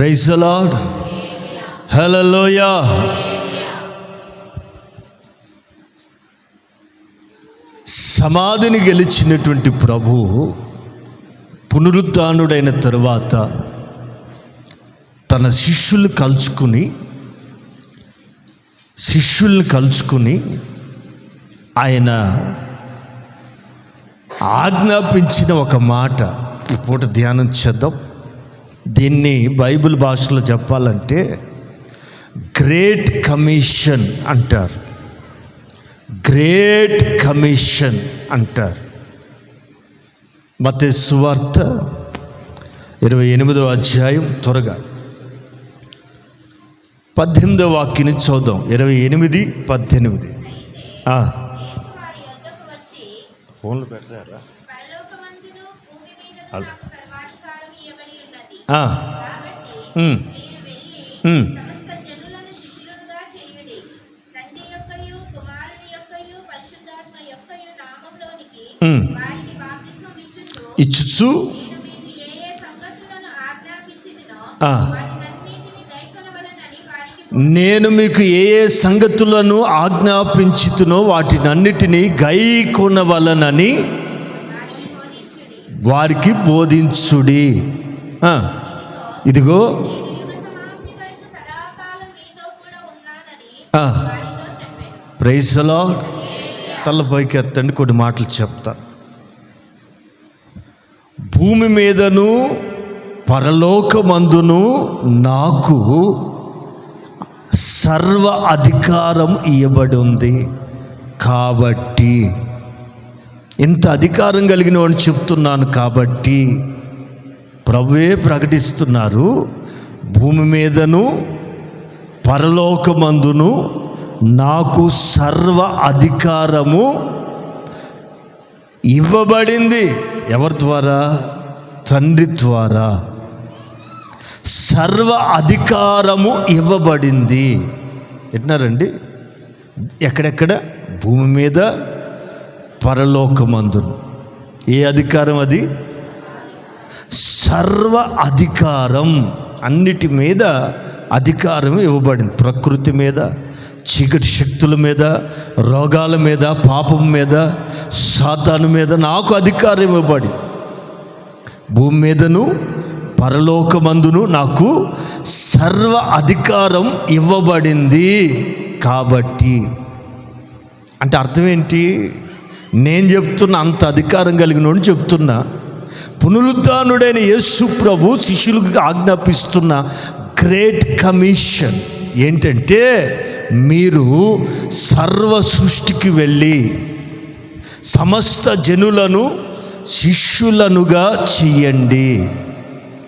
Praise the lord. హల్లెలూయా. సమాధిని గెలిచినటువంటి ప్రభువు పునరుద్ధానుడైన తరువాత తన శిష్యుల్ని కలుచుకుని ఆయన ఆజ్ఞాపించిన ఒక మాట ఈ పూట ధ్యానం చేద్దాం. దీన్ని బైబిల్ భాషలో చెప్పాలంటే గ్రేట్ కమిషన్ అంటారు. గ్రేట్ కమిషన్ అంటారు. మత్తయి సువార్త 28వ అధ్యాయం త్వరగా 18వ వాక్యాన్ని చూద్దాం. 28:18. ఫోన్లు పెట్టారా? ఇచ్చుచు నేను మీకు ఏ ఏ సంగతులను ఆజ్ఞాపించుతునో వాటినన్నిటినీ గైకొనవలనని వారికి బోధించుడి. ఇదిగో ప్రైజ్ ది లార్డ్. తలపైకి ఎత్తండి, కొన్ని మాటలు చెప్తా. భూమి మీదను పరలోకమందును నాకు సర్వ అధికారం ఇవ్వబడి ఉంది. కాబట్టి ఇంత అధికారం కలిగిన వాడిని చెప్తున్నాను. కాబట్టి ప్రభువే ప్రకటిస్తున్నారు, భూమి మీదను పరలోకమందును నాకు సర్వ అధికారము ఇవ్వబడింది. ఎవరి ద్వారా? తండ్రి ద్వారా సర్వ అధికారము ఇవ్వబడింది. ఎట్నారండి? ఎక్కడెక్కడ? భూమి మీద, పరలోకమందును. ఏ అధికారం అది? సర్వ అధికారం, అన్నిటి మీద అధికారం ఇవ్వబడింది. ప్రకృతి మీద, చీకటి శక్తుల మీద, రోగాల మీద, పాపం మీద, సాతాను మీద నాకు అధికారం ఇవ్వబడి, భూమి మీదను పరలోకమందును నాకు సర్వ అధికారం ఇవ్వబడింది. కాబట్టి అంటే అర్థం ఏంటి? నేను చెప్తున్నా, అంత అధికారం కలిగిన చెప్తున్నా. పునరుద్ధానుడైన యేసు ప్రభు శిష్యులకు ఆజ్ఞాపిస్తున్న గ్రేట్ కమిషన్ ఏంటంటే, మీరు సర్వ సృష్టికి వెళ్ళి సమస్త జనులను శిష్యులనుగా చెయ్యండి.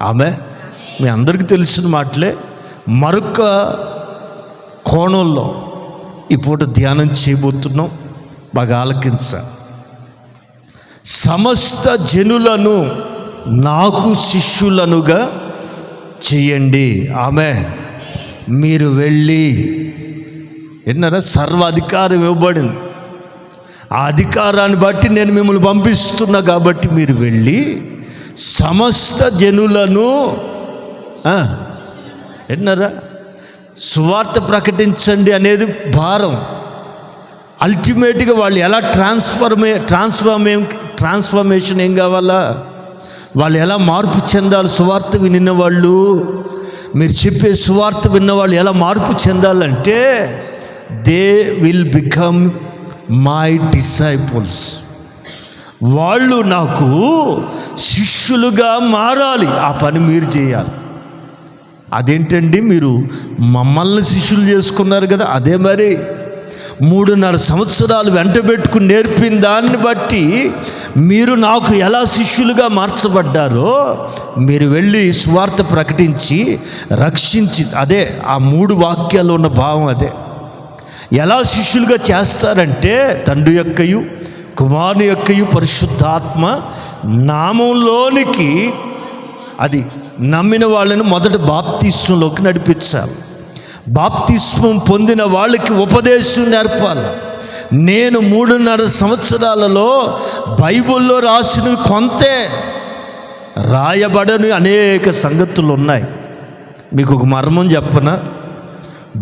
ఆమె మీ అందరికీ తెలిసిన మాటలే. మరొక కోణంలో ఈ పూట ధ్యానం చేయబోతున్నాం. బాగా ఆలకించ. సమస్త జనులను నాకు శిష్యులనుగా చెయ్యండి. ఆమె మీరు వెళ్ళి, విన్నారా? సర్వ అధికారం ఇవ్వబడింది. ఆ అధికారాన్ని బట్టి నేను మిమ్మల్ని పంపిస్తున్నా. కాబట్టి మీరు వెళ్ళి సమస్త జనులను విన్నారా? సువార్త ప్రకటించండి అనేది భారం. అల్టిమేట్గా వాళ్ళు ఎలా ట్రాన్స్ఫర్మేషన్ ఏం కావాలా? వాళ్ళు ఎలా మార్పు చెందాలి? సువార్త వినిన వాళ్ళు, మీరు చెప్పే సువార్త విన్నవాళ్ళు ఎలా మార్పు చెందాలంటే, they will become my disciples. వాళ్ళు నాకు శిష్యులుగా మారాలి. ఆ పని మీరు చేయాలి. అదేంటండి? మీరు మమ్మల్ని శిష్యులు చేసుకున్నారు కదా, అదే మరి 3.5 సంవత్సరాలు వెంటబెట్టుకుని నేర్పిన దాన్ని బట్టి మీరు నాకు ఎలా శిష్యులుగా మార్చబడ్డారో మీరు వెళ్ళి సువార్త ప్రకటించి రక్షించి, అదే ఆ 3 వాక్యాలు ఉన్న భావం అదే. ఎలా శిష్యులుగా చేస్తారంటే, తండ్రి యొక్కయు కుమారుని యొక్కయు పరిశుద్ధాత్మ నామంలోనికి అది నమ్మిన వాళ్ళని మొదట బాప్తిస్మంలోకి నడిపించాలి. బాప్తిస్మం పొందిన వాళ్ళకి ఉపదేశం నేర్పాలి. నేను 3.5 సంవత్సరాలలో బైబిల్లో రాసినవి కొంతే, రాయబడని అనేక సంగతులు ఉన్నాయి. మీకు ఒక మర్మం చెప్పనా?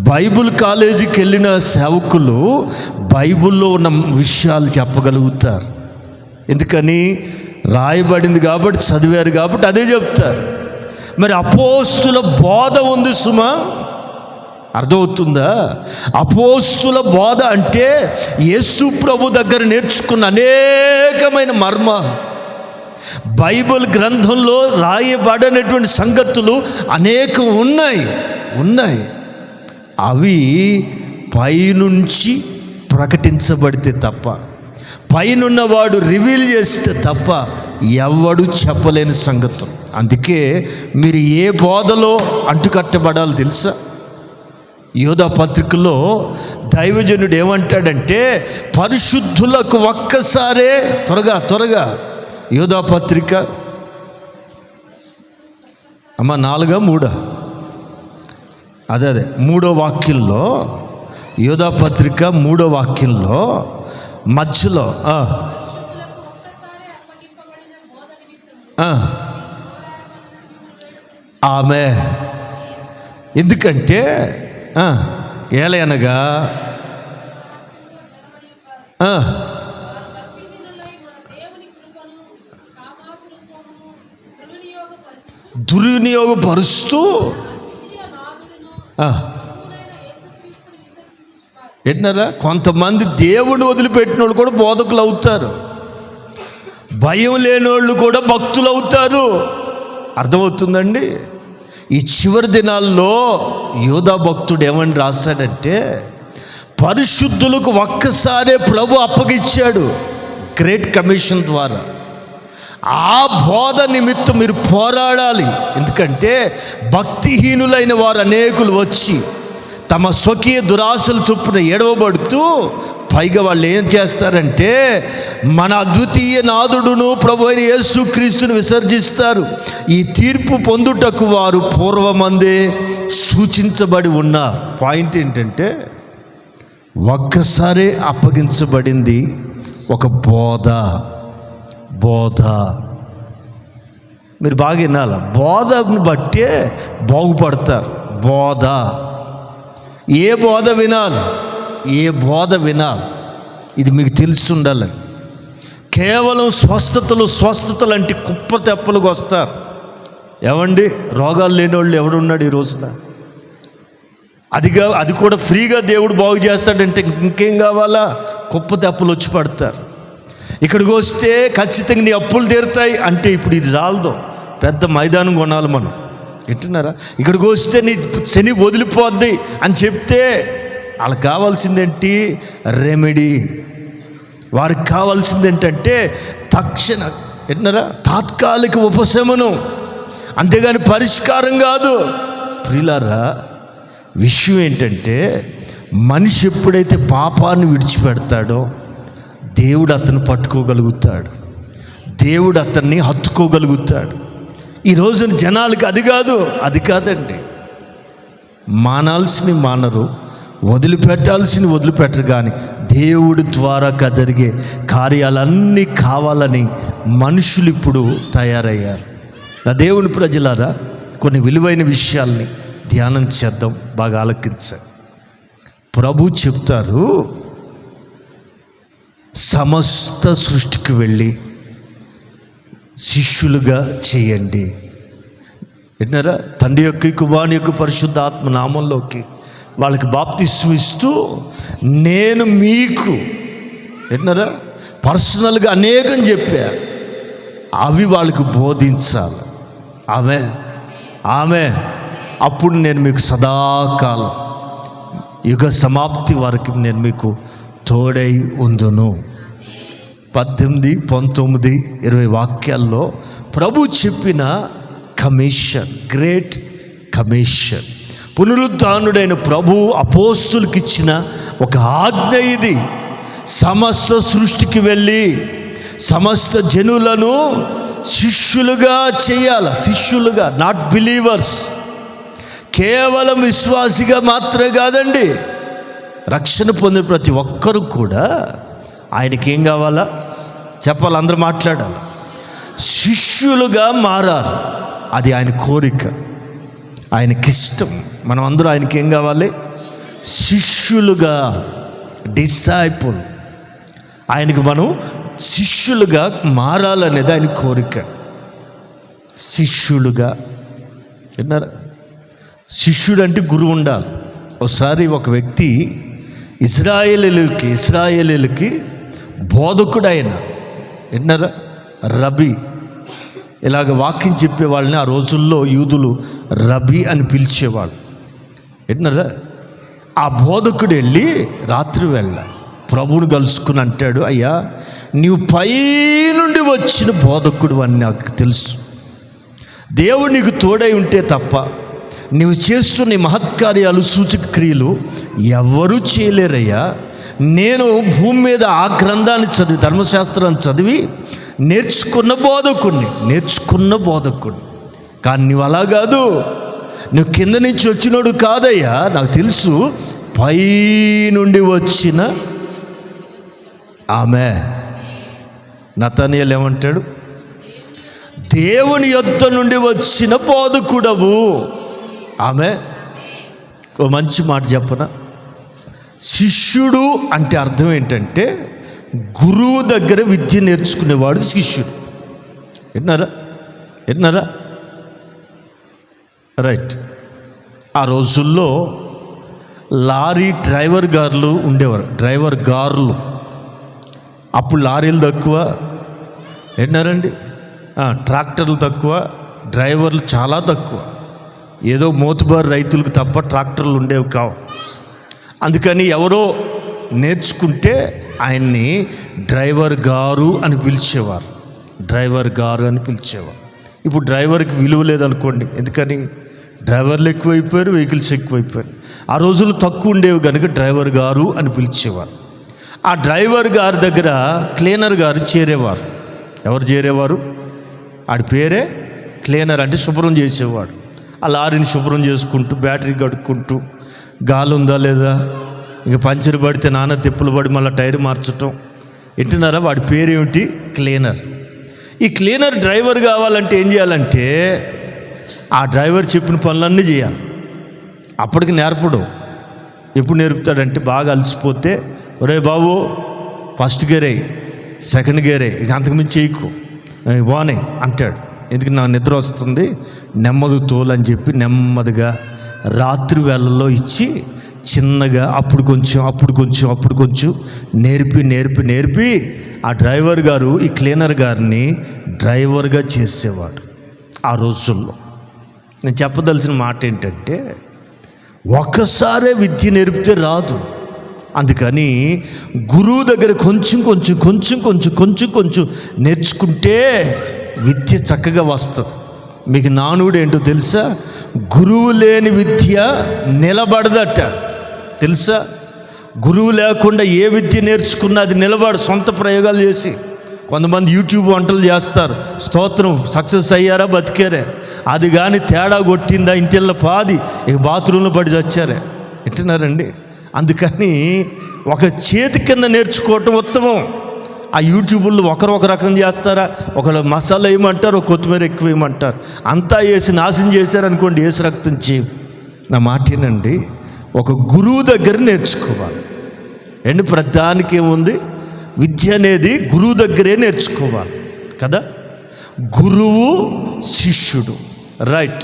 బైబిల్ కాలేజీకి వెళ్ళిన సేవకులు బైబిల్లో ఉన్న విషయాలు చెప్పగలుగుతారు. ఎందుకని? రాయబడింది కాబట్టి, చదివారు కాబట్టి అదే చెప్తారు. మరి అపోస్తుల బోధ ఉంది సుమా, అర్థమవుతుందా? అపోస్తుల బోధ అంటే యేసు ప్రభు దగ్గర నేర్చుకున్న అనేకమైన మర్మాలు, బైబిల్ గ్రంథంలో రాయబడినటువంటి సంగతులు అనేకం ఉన్నాయి. అవి పైనుంచి ప్రకటించబడితే తప్ప, పైనున్నవాడు రివీల్ చేస్తే తప్ప ఎవడు చెప్పలేని సంగతులు. అందుకే మీరు ఏ బోధలో అంటుకట్టబడాలో తెలుసా? యోధా పత్రికలో దైవజనుడు ఏమంటాడంటే, పరిశుద్ధులకు ఒక్కసారే త్వరగా యోధా పత్రిక అమ్మ 4 3 అదే 3వ వాక్యంలో, యోధా పత్రిక 3వ వాక్యంలో మధ్యలో ఆమె, ఎందుకంటే ఏలయనగా దుర్వినియోగపరుస్తూ ఏంటన్నారా, కొంతమంది దేవుని వదిలిపెట్టిన వాళ్ళు కూడా బోధకులు అవుతారు, భయం లేని వాళ్ళు కూడా భక్తులు అవుతారు. అర్థమవుతుందండి? ఈ చివరి దినాల్లో యోధా భక్తుడు ఏమని రాశాడంటే, పరిశుద్ధులకు ఒక్కసారే ప్రభు అప్పగిచ్చాడు గ్రేట్ కమిషన్ ద్వారా. ఆ బోధ నిమిత్తం మీరు పోరాడాలి. ఎందుకంటే భక్తిహీనులైన వారు అనేకులు వచ్చి తమ స్వకీయ దురాశలు చొప్పున ఎడవబడుతూ, పైగా వాళ్ళు ఏం చేస్తారంటే మన అద్వితీయ నాథుడును ప్రభు అయిన యేసుక్రీస్తును విసర్జిస్తారు. ఈ తీర్పు పొందుటకు వారు పూర్వమందే సూచించబడి ఉన్న పాయింట్ ఏంటంటే, ఒక్కసారి అప్పగించబడింది ఒక బోధ. మీరు బాగా వినాలి, బోధను బట్టే బాగుపడతారు. బోధ, ఏ బోధ వినాలి, ఇది మీకు తెలిసి ఉండాలి. కేవలం స్వస్థతలు అంటే కుప్ప తెప్పలకు వస్తారు. ఏమండి, రోగాలు లేని వాళ్ళు ఎవడున్నాడు ఈ రోజున? అది కూడా ఫ్రీగా దేవుడు బాగు చేస్తాడంటే ఇంకేం కావాలా? కుప్ప తెప్పలు వచ్చి పడతారు. ఇక్కడికి వస్తే ఖచ్చితంగా నీ అప్పులు తీరుతాయి అంటే ఇప్పుడు ఇది చాలదు, పెద్ద మైదానం కొనాలి మనం. వింటున్నారా? ఇక్కడికి వస్తే నీ శని వదిలిపోద్ది అని చెప్తే వాళ్ళకి కావాల్సిందేంటి? రెమెడీ. వారికి కావాల్సింది ఏంటంటే తక్షణ, వింటున్నారా, తాత్కాలిక ఉపశమనం, అంతేగాని పరిష్కారం కాదు. ప్రియులారా, విషయం ఏంటంటే మనిషి ఎప్పుడైతే పాపాన్ని విడిచిపెడతాడో దేవుడు అతన్ని పట్టుకోగలుగుతాడు, దేవుడు అతన్ని హత్తుకోగలుగుతాడు. ఈ రోజున జనాలకి అది కాదండి. మానాల్సినవి మానరు, వదిలిపెట్టాల్సినవి వదిలిపెట్టరు. కానీ దేవుడి ద్వారా జరిగే కార్యాలన్నీ కావాలని మనుషులు ఇప్పుడు తయారయ్యారు. నా దేవుని ప్రజలారా, కొన్ని విలువైన విషయాల్ని ధ్యానం చేద్దాం, బాగా ఆలకించాలి. ప్రభు చెప్తారు, సమస్త సృష్టికి వెళ్ళి శిష్యులుగా చేయండి. విన్నారా? తండ్రి యొక్క, కుమారుని యొక్క, పరిశుద్ధ ఆత్మ నామంలోకి వాళ్ళకి బాప్తిస్మం ఇస్తూ, నేను మీకు, విన్నారా, పర్సనల్గా అనేకం చెప్పా, అవి వాళ్ళకి బోధించాలి. ఆమె అప్పుడు నేను మీకు సదాకాలం యుగ సమాప్తి వరకు నేను మీకు తోడై ఉందును. 18, 19, 20 వాక్యాల్లో ప్రభు చెప్పిన కమిషన్, గ్రేట్ కమిషన్, పునరుద్ధానుడైన ప్రభు అపోస్తులకు ఇచ్చిన ఒక ఆజ్ఞ ఇది. సమస్త సృష్టికి వెళ్ళి సమస్త జనులను శిష్యులుగా చేయాలి. శిష్యులుగా, నాట్ బిలీవర్స్. కేవలం విశ్వాసిగా మాత్రమే కాదండి, రక్షణ పొందిన ప్రతి ఒక్కరు కూడా ఆయనకి ఏం కావాలా చెప్పాలి, అందరూ మాట్లాడాలి, శిష్యులుగా మారాలి. అది ఆయన కోరిక. ఆయనకిష్టం. మనం అందరూ ఆయనకి ఏం కావాలి? శిష్యులుగా, డిసైపుల్. ఆయనకు మనం శిష్యులుగా మారాలనేది ఆయన కోరిక. శిష్యులుగా విన్నారా? శిష్యుడు అంటే గురువు ఉండాలి. ఒకసారి ఒక వ్యక్తి ఇస్రాయేలీలకి బోధకుడు ఆయన. విన్నారా? రబీ. ఇలాగ వాక్యం చెప్పేవాళ్ళని ఆ రోజుల్లో యూదులు రబీ అని పిలిచేవాళ్ళు. విన్నారా? ఆ బోధకుడు వెళ్ళి రాత్రి వేళ ప్రభువుని కలుసుకుని అంటాడు, అయ్యా నీవు పైనుండి వచ్చిన బోధకుడు అని నాకు తెలుసు. దేవుడు నీకు తోడై ఉంటే తప్ప నీవు చేస్తున్న మహత్కార్యాలు, సూచక క్రియలు ఎవరూ చేయలేరయ్యా. నేను భూమి మీద ఆ గ్రంథాన్ని చదివి, ధర్మశాస్త్రాన్ని చదివి నేర్చుకున్న బోధకుడిని. కానీ నువ్వు అలా కాదు, నువ్వు కింద నుంచి వచ్చినోడు కాదయ్యా, నాకు తెలుసు, పై నుండి వచ్చిన ఆమె. నతనీయులు ఏమంటాడు? దేవుని యొద్ద నుండి వచ్చిన బోధకుడవు. ఆమె ఓ మంచి మాట చెప్పనా? శిష్యుడు అంటే అర్థం ఏంటంటే గురువు దగ్గర విద్య నేర్చుకునేవాడు శిష్యుడు. విన్నారా? రైట్. ఆ రోజుల్లో లారీ డ్రైవర్ గారులు ఉండేవారు. డ్రైవర్ గారులు. అప్పుడు లారీలు తక్కువ, విన్నారండి? ట్రాక్టర్లు తక్కువ, డ్రైవర్లు చాలా తక్కువ. ఏదో మోతుబారు రైతులకు తప్ప ట్రాక్టర్లు ఉండేవి కావు. అందుకని ఎవరో నేర్చుకుంటే ఆయన్ని డ్రైవర్ గారు అని పిలిచేవారు. ఇప్పుడు డ్రైవర్కి విలువ లేదనుకోండి. ఎందుకని? డ్రైవర్లు ఎక్కువైపోయారు, వెహికల్స్ ఎక్కువైపోయారు. ఆ రోజులు తక్కువ ఉండేవి కనుక డ్రైవర్ గారు అని పిలిచేవారు. ఆ డ్రైవర్ గారి దగ్గర క్లీనర్ గారు చేరేవారు. ఎవరు చేరేవారు? ఆడి పేరే క్లీనర్. అంటే శుభ్రం చేసేవాడు. ఆ లారీని శుభ్రం చేసుకుంటూ, బ్యాటరీ కడుక్కుంటూ, గాలి ఉందా లేదా, ఇంక పంచర్ పడితే నాన్న తిప్పులు పడి మళ్ళీ టైర్ మార్చటం. వింటున్నారా? వాడి పేరేమిటి? క్లీనర్. ఈ క్లీనర్ డ్రైవర్ కావాలంటే ఏం చేయాలంటే ఆ డ్రైవర్ చెప్పిన పనులన్నీ చేయాలి. అప్పటికి నేర్పడు. ఎప్పుడు నేర్పుతాడంటే బాగా అలసిపోతే, ఒరే బాబు ఫస్ట్ గేర్ అయ్యి, సెకండ్ గేర్ అయ్యి, ఇక అంతకుమించి చేయకు బానే అంటాడు. ఎందుకు? నాకు నిద్ర వస్తుంది, నెమ్మది తోలని చెప్పి నెమ్మదిగా రాత్రి వేళల్లో ఇచ్చి చిన్నగా అప్పుడు కొంచెం నేర్పి ఆ డ్రైవర్ గారు ఈ క్లీనర్ గారిని డ్రైవర్గా చేసేవాడు. ఆ రోజుల్లో నేను చెప్పదలసిన మాట ఏంటంటే ఒక్కసారే విద్య నేర్పితే రాదు. అందుకని గురువు దగ్గర కొంచెం నేర్చుకుంటే విద్య చక్కగా వస్తుంది. మీకు నానుడు ఏంటో తెలుసా? గురువు లేని విద్య నిలబడదట. తెలుసా? గురువు లేకుండా ఏ విద్య నేర్చుకున్నా అది నిలబడు. సొంత ప్రయోగాలు చేసి కొంతమంది యూట్యూబ్ వంటలు చేస్తారు. స్తోత్రం, సక్సెస్ అయ్యారా, బతికారే. అది కానీ తేడా కొట్టిందా, ఇంటిల్లో పాది ఇక బాత్రూంలో పడి చచ్చారే. వింటున్నారండి? అందుకని ఒక చేతి కింద నేర్చుకోవటం ఉత్తమం. ఆ యూట్యూబ్లో ఒక రకం చేస్తారా, ఒకళ్ళు మసాలా వేయమంటారు, ఒక కొత్తిమీర ఎక్కువ వేయమంటారు. అంతా వేసి నాశనం చేశారనుకోండి, వేసి రక్తం చేయి. నా మాటేనండి, ఒక గురువు దగ్గర నేర్చుకోవాలి. ప్రతిదానికి ఏముంది? విద్య అనేది గురువు దగ్గరే నేర్చుకోవాలి కదా. గురువు శిష్యుడు, రైట్.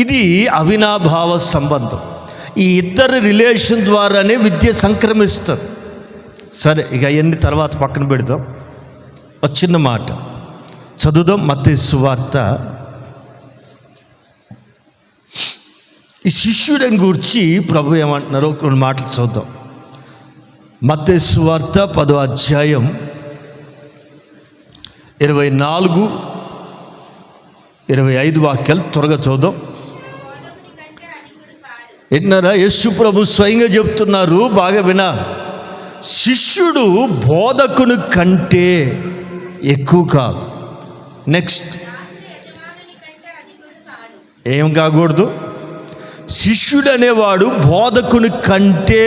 ఇది అవినాభావ సంబంధం. ఈ ఇద్దరు రిలేషన్ ద్వారానే విద్య సంక్రమిస్తుంది. సరే, ఇక అవన్నీ తర్వాత పక్కన పెడదాం. ఒక చిన్న మాట చదువుదాం. మత్తయి సువార్త. ఈ శిష్యుడిని గురించి ప్రభు ఏమంటున్నారో రెండు మాటలు చూద్దాం. మత్తయి సువార్త 10వ అధ్యాయం 24, 25 వాక్యాలు త్వరగా చూద్దాం. విన్నారా? యేసు ప్రభు స్వయంగా చెప్తున్నారు, బాగా వినాలి. శిష్యుడు బోధకుని కంటే ఎక్కువ కాదు. నెక్స్ట్ ఏం కాకూడదు? శిష్యుడు అనేవాడు బోధకుని కంటే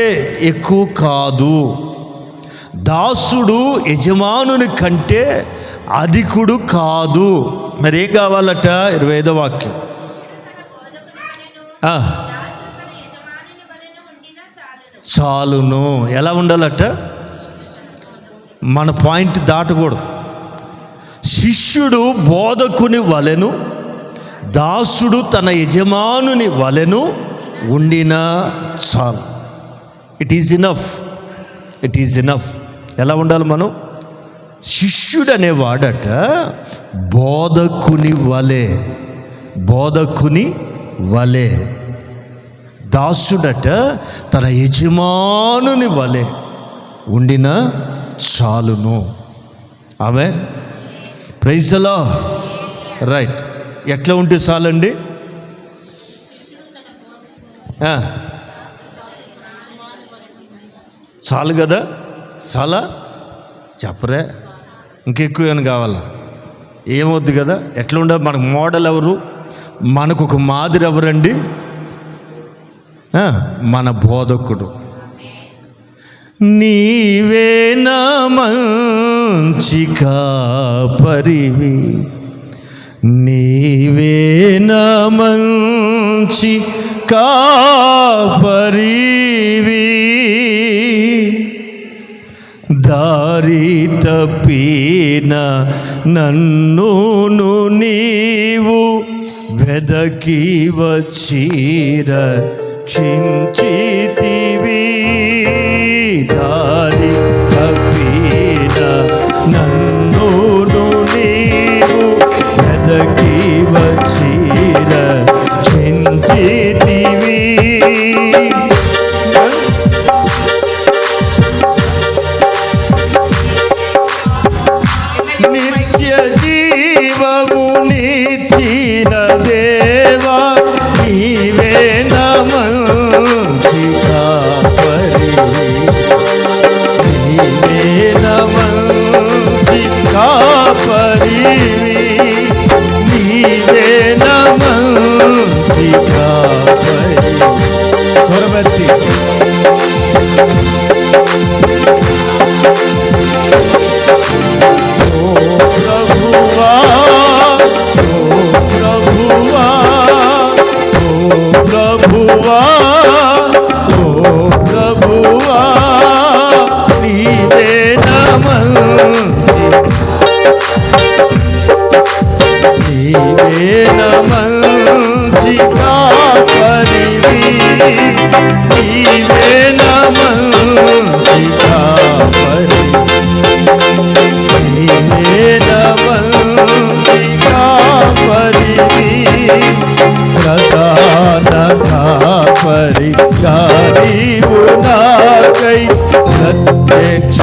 ఎక్కువ కాదు. దాసుడు యజమానుని కంటే అధికుడు కాదు. మరి ఏం కావాలట? 25వ వాక్యం. చాలును. ఎలా ఉండాలట? మన పాయింట్ దాటకూడదు. శిష్యుడు బోధకుని వలెను, దాసుడు తన యజమానుని వలెను ఉండినా చాలు. It is enough. It is enough. ఎలా ఉండాలి మనం? శిష్యుడు అనేవాడట బోధకుని వలె, బోధకుని వలె. దాసుడట తన యజమానుని వలె ఉండిన చాలును. ఆమె ప్రైజ్ ది లార్డ్. రైట్. ఎట్లా ఉంటే చాలండి? చాలు కదా? చాలా చెప్పరే, ఇంకెక్కువ ఏమైనా కావాలా? ఏమవుద్ది కదా? ఎట్లా ఉండాలి? మనకు మోడల్ ఎవరు? మనకు ఒక మాదిరి ఎవరండి? మన బోధకుడు. నీవే నా మంచి కాపరివి, నీవే నా మంచి కాపరివి, దారి తప్పిన నన్నును నీవు వెదకి వచ్చి రక్షించితివి. దారి తప్పిన నన్నును నీవు వెదకి వచ్చి రక్షించితివి. నిత్య జీవము నిచ్చిన దేవా, నీవే నా మంచి కాపరివి, నీవే నా మంచి కాపరివి, నీవే నా మంచి కాపరివి. స్వరమెత్తి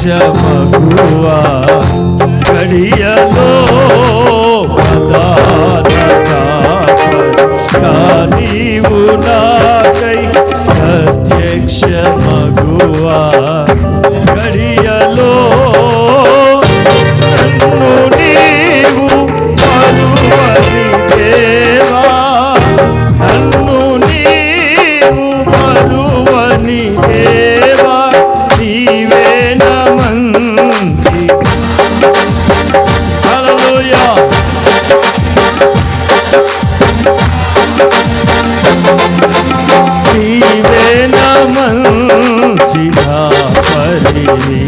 ప్రత్యక్షమగువా గడియలో నీవు నాకై ప్రత్యక్షమగువా గడియలో నన్ను నీవు మరువని దేవా, నన్ను నీవు మరువని దేవా, నీవే నా మంచి. హల్లెలూయా. నీవే నా మంచి కాపరివి,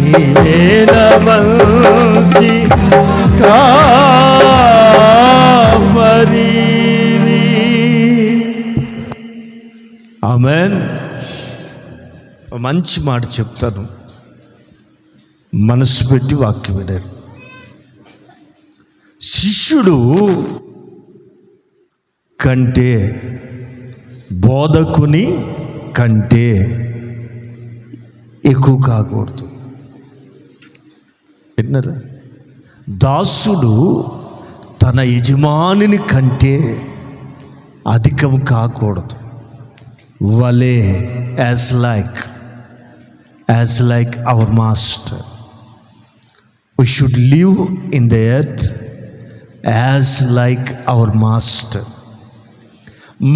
నీవే నా మంచి కాపరివి. ఆమేన్. మంచి మాట చెప్తాను, మనసు పెట్టి వాక్యం వినండి. శిష్యుడు కంటే, బోధకుని కంటే ఎక్కువ కాకూడదు. విన్నారా? దాసుడు తన యజమానిని కంటే అధికం కాకూడదు. వలే, as like our master. We should live in the earth as like our master.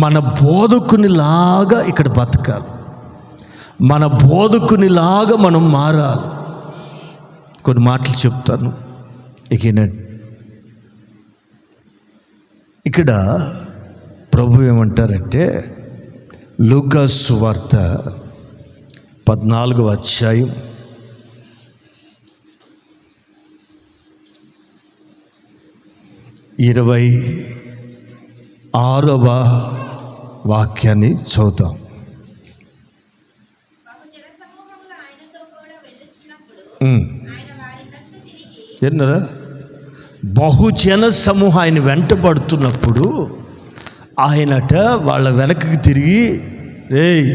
మన బోధకునిలాగా ఇక్కడ బతకాలి, మన బోధకునిలాగా మనం మారాలి. కొన్ని మాటలు చెప్తాను ఇకనండి. ఇక్కడ ప్రభు ఏమంటారంటే లూకా సువార్త 14వ అధ్యాయం 26వ వాక్యాన్ని చదువుతాం. ఎన్నరా బహుజన సమూహం ఆయన వెంట పడుతున్నప్పుడు ఆయనట వాళ్ళ వెనక్కి తిరిగి, ఏయ్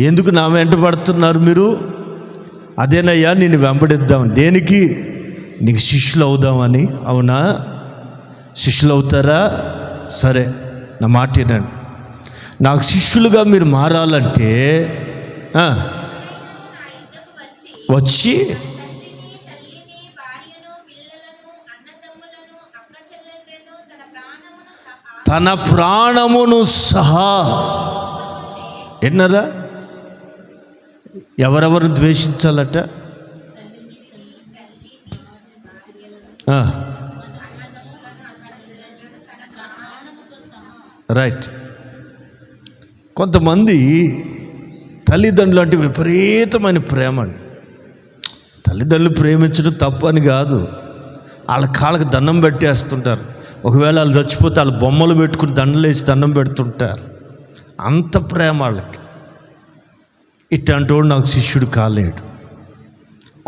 ఎందుకు నా వెంట పడుతున్నారు మీరు? అదేనయ్యా నిన్ను వెంబడిద్దాం. దేనికి? నీకు శిష్యులు అవుదామని. అవునా, శిష్యులు అవుతారా? సరే, నా మాట వినండి. నాకు శిష్యులుగా మీరు మారాలంటే వచ్చి తన ప్రాణమును సహా, ఎన్నరా ఎవరెవరు ద్వేషించాలట? రైట్. కొంతమంది తల్లిదండ్రులు అంటే విపరీతమైన ప్రేమ అండి. తల్లిదండ్రులు ప్రేమించడం తప్పు అని కాదు, వాళ్ళ కాళ్ళకి దండం పెట్టేస్తుంటారు. ఒకవేళ వాళ్ళు చచ్చిపోతే వాళ్ళు బొమ్మలు పెట్టుకుని దండలు వేసి దండం పెడుతుంటారు. అంత ప్రేమ వాళ్ళకి. ఇట్లాంటోడు నాకు శిష్యుడు కాలేడు.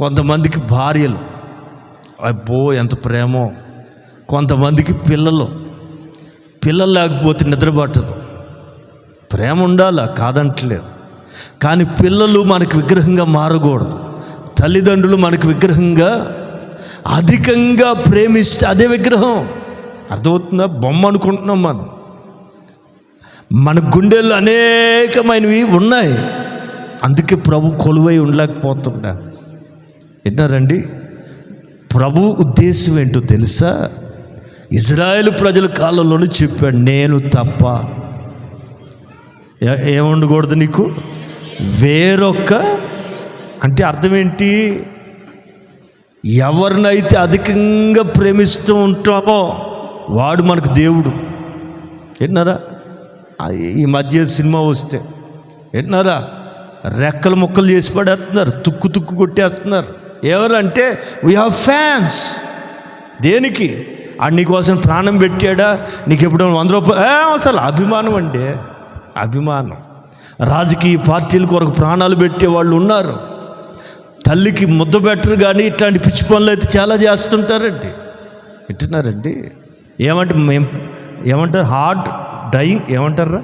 కొంతమందికి భార్యలు, అబ్బో ఎంత ప్రేమో. కొంతమందికి పిల్లలు లేకపోతే నిద్ర పట్టదు. ప్రేమ ఉండాలా, కాదంటలేదు. కానీ పిల్లలు మనకు విగ్రహంగా మారకూడదు. తల్లిదండ్రులు మనకు విగ్రహంగా అధికంగా ప్రేమిస్తే అదే విగ్రహం. అర్థమవుతుందా? బొమ్మ అనుకుంటున్నాం మనం. మన గుండెల్లో అనేకమైనవి ఉన్నాయి. అందుకే ప్రభు కొలువై ఉండలేకపోతున్నా. విన్నారండి? ప్రభు ఉద్దేశం ఏంటో తెలుసా? ఇజ్రాయేలు ప్రజల కాలంలోనే చెప్పాడు, నేను తప్ప ఏముండకూడదు నీకు వేరొక్క. అంటే అర్థం ఏంటి? ఎవరినైతే అధికంగా ప్రేమిస్తూ ఉంటామో వాడు మనకు దేవుడు. విన్నారా? ఈ మధ్య సినిమా వస్తే విన్నారా, రెక్కలు ముక్కలు చేసి పడేస్తున్నారు, తుక్కు కొట్టేస్తున్నారు. ఎవరంటే వీ హ్యావ్ ఫ్యాన్స్. దేనికి? ఆడు నీకోసం ప్రాణం పెట్టాడా? నీకు ఎప్పుడైనా 100 రూపాయలు అసలు అభిమానం అండి, అభిమానం. రాజకీయ పార్టీల కొరకు ప్రాణాలు పెట్టే వాళ్ళు ఉన్నారు. తల్లికి ముద్ద పెట్టరు కానీ ఇట్లాంటి పిచ్చి పనులు అయితే చాలా చేస్తుంటారండి. వింటున్నారండి? ఏమంటారు? హార్డ్ డైయింగ్ ఏమంటారా?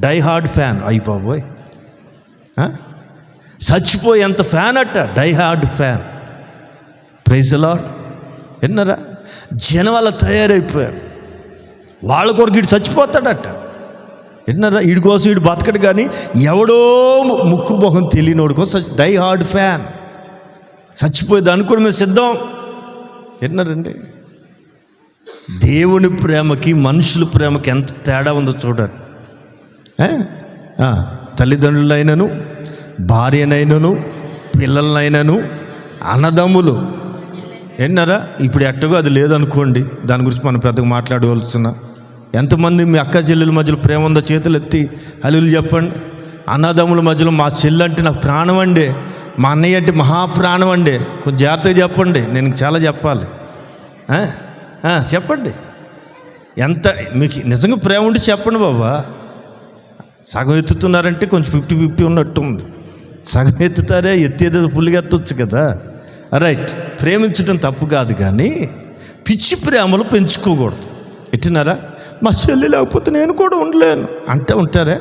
Die hard fan. అయ్యి బాబోయ్, చచ్చిపోయి ఎంత ఫ్యాన్ అట్ట, die hard fan. Praise the lord. విన్నారా? జనం అలా తయారైపోయారు. వాళ్ళ కొరకు వీడు చచ్చిపోతాడట. విన్నారా? వీడి కోసం వీడు బతకడు కానీ ఎవడో ముక్కు మొహం తెలియనోడు కోసం డై హార్డ్ ఫ్యాన్. చచ్చిపోయేది అనుకోవడం మేము సిద్ధం. విన్నారండి? దేవుని ప్రేమకి మనుషుల ప్రేమకి ఎంత తేడా ఉందో చూడండి. తల్లిదండ్రులైనను, భార్యనైనను, పిల్లలనైనను, అన్నదమ్ములు. విన్నారా? ఇప్పుడు ఎట్టగో అది లేదనుకోండి, దాని గురించి మనం పెద్దగా మాట్లాడవలసిన. ఎంతమంది మీ అక్క చెల్లెల మధ్యలో ప్రేమ ఉందో చేతులు ఎత్తి హల్లెలూయా చెప్పండి. అన్నదమ్ముల మధ్యలో మా చెల్లి అంటే నాకు ప్రాణం అండి, మా అన్నయ్య అంటే మహాప్రాణం అండి. కొంచెం జాగ్రత్తగా చెప్పండి, నేను చాలా చెప్పాలి. చెప్పండి, ఎంత మీకు నిజంగా ప్రేమ ఉండి చెప్పండి బాబా. సగం ఎత్తుతున్నారంటే కొంచెం 50-50 ఉన్నట్టు ఉంది. సగం ఎత్తుతారే, ఎత్తేదో ఫుల్గా ఎత్తవచ్చు కదా. రైట్. ప్రేమించడం తప్పు కాదు కానీ పిచ్చి ప్రేమలు పెంచుకోకూడదు. ఎట్టినారా? మా చెల్లి లేకపోతే నేను కూడా ఉండలేను అంటే ఉంటారే,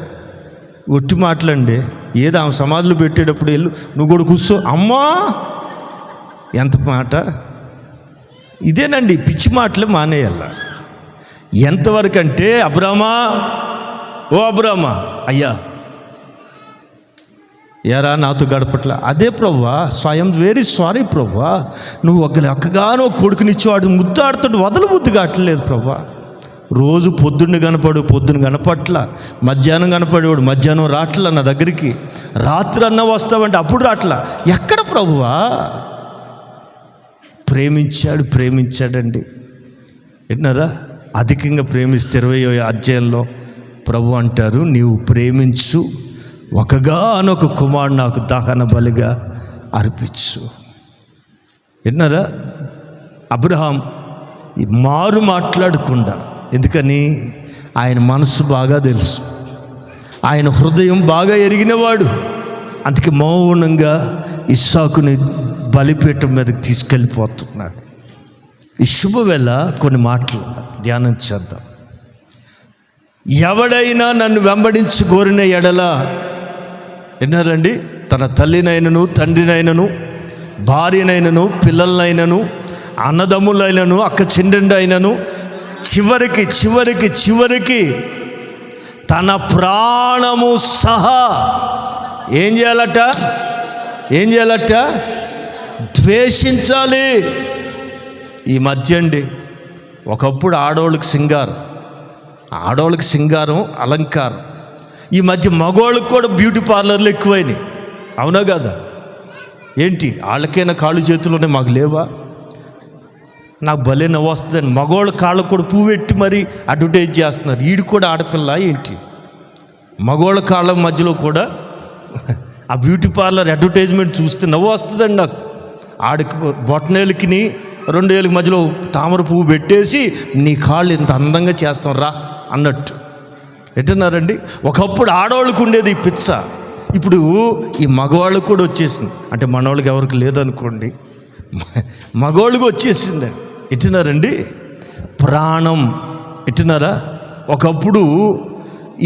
ఒట్టి మాటలండి. ఏదో ఆమె సమాధులు పెట్టేటప్పుడు వెళ్ళు, నువ్వు కూడా కూర్చో, అమ్మా ఎంత మాట. ఇదేనండి పిచ్చి మాటలే మానేయాల. ఎంతవరకు అంటే, అబ్రామా, ఓ అబ్రామా, అయ్యా ఎరా నాతో గడపట్ల. అదే ప్రభువా, స్వయం వెరీ సారీ ప్రభువా, నువ్వు ఒక లెక్కగానో కొడుకునిచ్చేవాడు ముద్దాడుతుంటే వదలు బుద్ధి కావట్లేదు ప్రభువా. రోజు పొద్దున్న కనపట్ల, మధ్యాహ్నం కనపడేవాడు మధ్యాహ్నం రాట్లా నా దగ్గరికి, రాత్రి అన్న వస్తావంటే అప్పుడు రాట్లా. ఎక్కడ ప్రభువా? ప్రేమించాడండి. విన్నారా? అధికంగా ప్రేమిస్తే 20వ అధ్యాయంలో ప్రభు అంటారు, నీవు ప్రేమించు, ఒకగానొక కుమారుడు నాకు దహన బలిగా అర్పించు. విన్నారా? అబ్రహాం మారు మాట్లాడకుండా, ఎందుకని ఆయన మనసు బాగా తెలుసు, ఆయన హృదయం బాగా ఎరిగినవాడు. అందుకే మౌనంగా ఇస్సాకుని బలిపీఠం మీదకి తీసుకెళ్ళిపోతున్నాడు. ఈ శుభవేళ కొన్ని మాటలు ధ్యానం చేద్దాం. ఎవడైనా నన్ను వెంబడించి కోరిన ఎడల, విన్నారండి, తన తల్లినైనను, తండ్రినైనను, భార్యనైనను, పిల్లలనైనను, అన్నదమ్ములైనను, అక్క చెల్లెండైనను, చివరికి చివరికి చివరికి తన ప్రాణము సహా ఏం చేయాలట? ద్వేషించాలి. ఈ మధ్య అండి, ఒకప్పుడు ఆడవాళ్ళకి సింగారం అలంకారం. ఈ మధ్య మగవాళ్ళకి కూడా బ్యూటీ పార్లర్లు ఎక్కువైనాయి. అవునా కదా? ఏంటి, వాళ్ళకైనా కాళ్ళు చేతులు ఉన్నాయి, మాకు లేవా? నాకు భలే నవ్వు వస్తుందని మగవాళ్ళ కాళ్ళకు కూడా పువ్వు పెట్టి మరి అడ్వర్టైజ్ చేస్తున్నారు. వీడు కూడా ఆడపిల్ల ఏంటి? మగవాళ్ళ కాళ్ళ మధ్యలో కూడా ఆ బ్యూటీ పార్లర్ అడ్వర్టైజ్మెంట్ చూస్తే నవ్వు వస్తుందండి నాకు. ఆడికి బొట్టనేళ్ళకి 2 ఏళ్ళకి మధ్యలో తామర పువ్వు పెట్టేసి నీ కాళ్ళు ఇంత అందంగా చేస్తాం రా అన్నట్టు. ఎట్టున్నారండి? ఒకప్పుడు ఆడవాళ్ళకు ఉండేది ఈ పిచ్చ, ఇప్పుడు ఈ మగవాళ్ళకు కూడా వచ్చేసింది. అంటే మనవాళ్ళకి ఎవరికి లేదనుకోండి, మగవాళ్ళకి వచ్చేసింది. ఎట్టున్నారండి? ప్రాణం. ఎట్టున్నారా? ఒకప్పుడు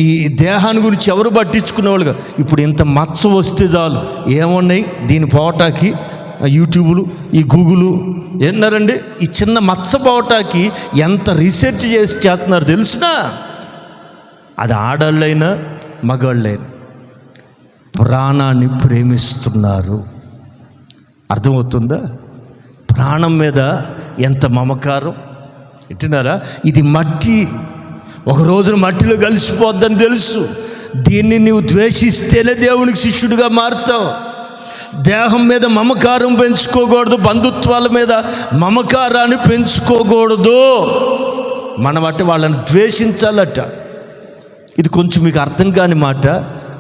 ఈ దేహాన్ని గురించి ఎవరు పట్టించుకునేవాళ్ళుగా, ఇప్పుడు ఇంత మచ్చ వస్తే చాలు, ఏమున్నాయి దీని పోవటానికి యూట్యూబులు, ఈ గూగులు, ఏమన్నారండి, ఈ చిన్న మచ్చ పోవటానికి ఎంత రీసెర్చ్ చేస్తున్నారు తెలిసినా. అది ఆడవాళ్ళైనా మగవాళ్ళైనా ప్రాణాన్ని ప్రేమిస్తున్నారు. అర్థమవుతుందా? ప్రాణం మీద ఎంత మమకారం. వింటున్నారా? ఇది మట్టి, ఒక రోజున మట్టిలో కలిసిపోద్దని తెలుసు. దీన్ని నీవు ద్వేషిస్తేనే దేవునికి శిష్యుడిగా మారుతావు. దేహం మీద మమకారం పెంచుకోకూడదు, బంధుత్వాల మీద మమకారాన్ని పెంచుకోకూడదు. మనం అట్ట వాళ్ళని ద్వేషించాలట. ఇది కొంచెం మీకు అర్థం కాని మాట,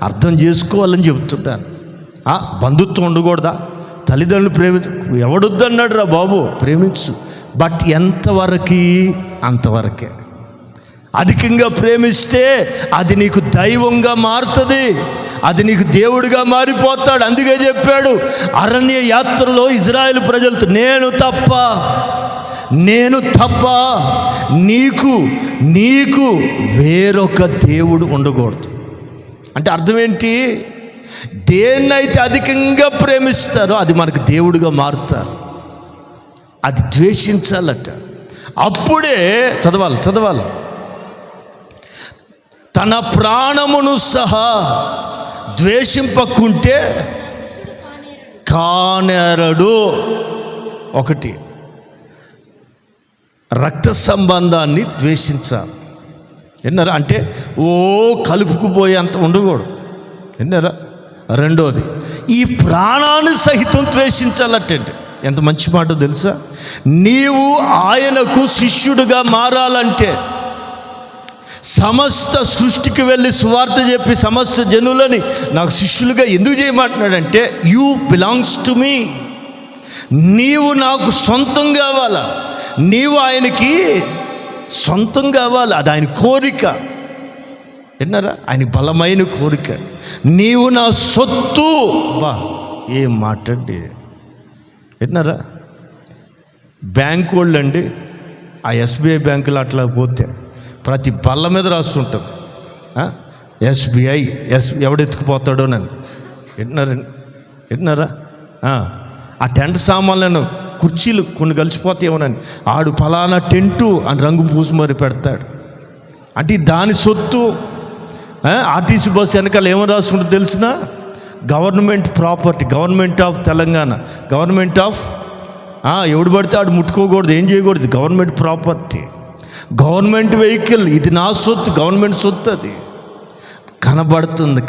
అర్థం చేసుకోవాలని చెబుతున్నాను. బంధుత్వం ఉండకూడదా? తల్లిదండ్రులు ఎవడొద్దన్నాడు రా బాబు, ప్రేమించు, బట్ ఎంతవరకు? అంతవరకే. అధికంగా ప్రేమిస్తే అది నీకు దైవంగా మారుతుంది, అది నీకు దేవుడిగా మారిపోతాడు. అందుకే చెప్పాడు అరణ్య యాత్రలో ఇజ్రాయేల్ ప్రజలతో, నేను తప్ప నీకు వేరొక దేవుడు ఉండకూడదు. అంటే అర్థం ఏంటి? దేన్నైతే అధికంగా ప్రేమిస్తారో అది మనకు దేవుడిగా మారుతారు. అది ద్వేషించాలట. అప్పుడే చదవాలి. తన ప్రాణమును సహా ద్వేషింపకుంటే కానేరడు. ఒకటి, రక్త సంబంధాన్ని ద్వేషించాలి. విన్నారా? అంటే కలుపుకుపోయే అంత ఉండకూడదు. విన్నారా? రెండోది, ఈ ప్రాణాన్ని సహితం ద్వేషించాలటండి. ఎంత మంచి మాట తెలుసా? నీవు ఆయనకు శిష్యుడిగా మారాలంటే, సమస్త సృష్టికి వెళ్ళి సువార్త చెప్పి సమస్త జనులని నాకు శిష్యులుగా ఎందుకు చేయమంటున్నాడంటే, యూ బిలాంగ్స్ టు మీ. నీవు నాకు సొంతం కావాలా, నీవు ఆయనకి సొంతం కావాలి. అది ఆయన కోరిక. విన్నారా? ఆయన బలమైన కోరిక. నీవు నా సొత్తు. ఏం మాట్లాడి. విన్నారా? బ్యాంకు వాళ్ళు అండి, ఆ ఎస్బీఐ బ్యాంకులో అట్లా పోతే ప్రతి బల్ల మీద రాస్తుంటుంది ఎస్బీఐ, ఎవడెత్తుకుపోతాడో నన్ను. విన్నారా? ఆ టెంట్ సామాన్లను, కుర్చీలు కొన్ని కలిసిపోతాయేమోనని ఆడు ఫలానా టెంటు అని రంగు పూసి మరి పెడతాడు. అంటే దాని సొత్తు. ఆర్టీసీ బస్సు వెనకాల ఏమో రాసుకుంటే తెలిసిన, government property, government of Telangana, government of ఎవడు పడితే ఆడు ముట్టుకోకూడదు, ఏం చేయకూడదు, గవర్నమెంట్ ప్రాపర్టీ, గవర్నమెంట్ వెహికల్, ఇది నా సొత్తు, గవర్నమెంట్ సొత్తు. అది కనబడుతుంది.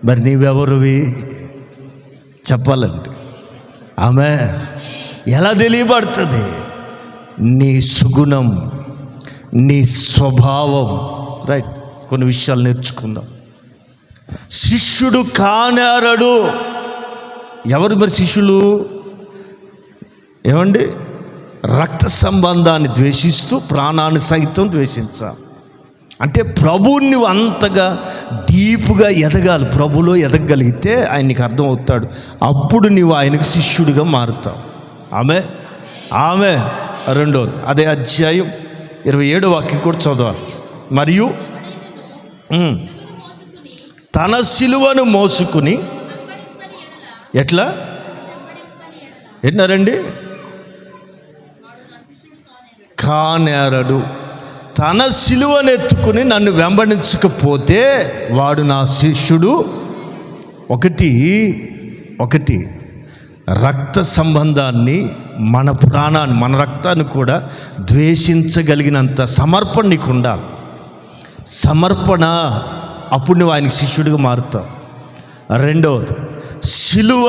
మరి నీవెవరివి చెప్పాలండి. ఆమె ఎలా తెలియబడుతుంది? నీ సుగుణం, నీ స్వభావం. రైట్, కొన్ని విషయాలు నేర్చుకుందాం. శిష్యుడు కానేరడు. ఎవరు మరి శిష్యులు? ఏమండి? రక్త సంబంధాన్ని ద్వేషిస్తూ ప్రాణాన్ని సైతం ద్వేషించాలి. అంటే ప్రభువుని నువ్వు అంతగా డీప్గా ఎదగాలి. ప్రభులో ఎదగగలిగితే ఆయన నీకు అర్థమవుతాడు. అప్పుడు నీవు ఆయనకు శిష్యుడిగా మారుతావు. ఆమె రెండోది అదే అధ్యాయం 27వ వాక్యం కూడా చదవాలి. మరియు తన సిలువను మోసుకుని ఎట్లా విన్నారండి? కానేరడు. తన సిలువను ఎత్తుకుని నన్ను వెంబడించకపోతే వాడు నా శిష్యుడు. ఒకటి రక్త సంబంధాన్ని, మన ప్రాణాన్ని, మన రక్తాన్ని కూడా ద్వేషించగలిగినంత సమర్పణ నీకు ఉండాలి. సమర్పణ, అప్పుడు నువ్వు ఆయనకి శిష్యుడిగా మారుతావు. రెండవది సిలువ.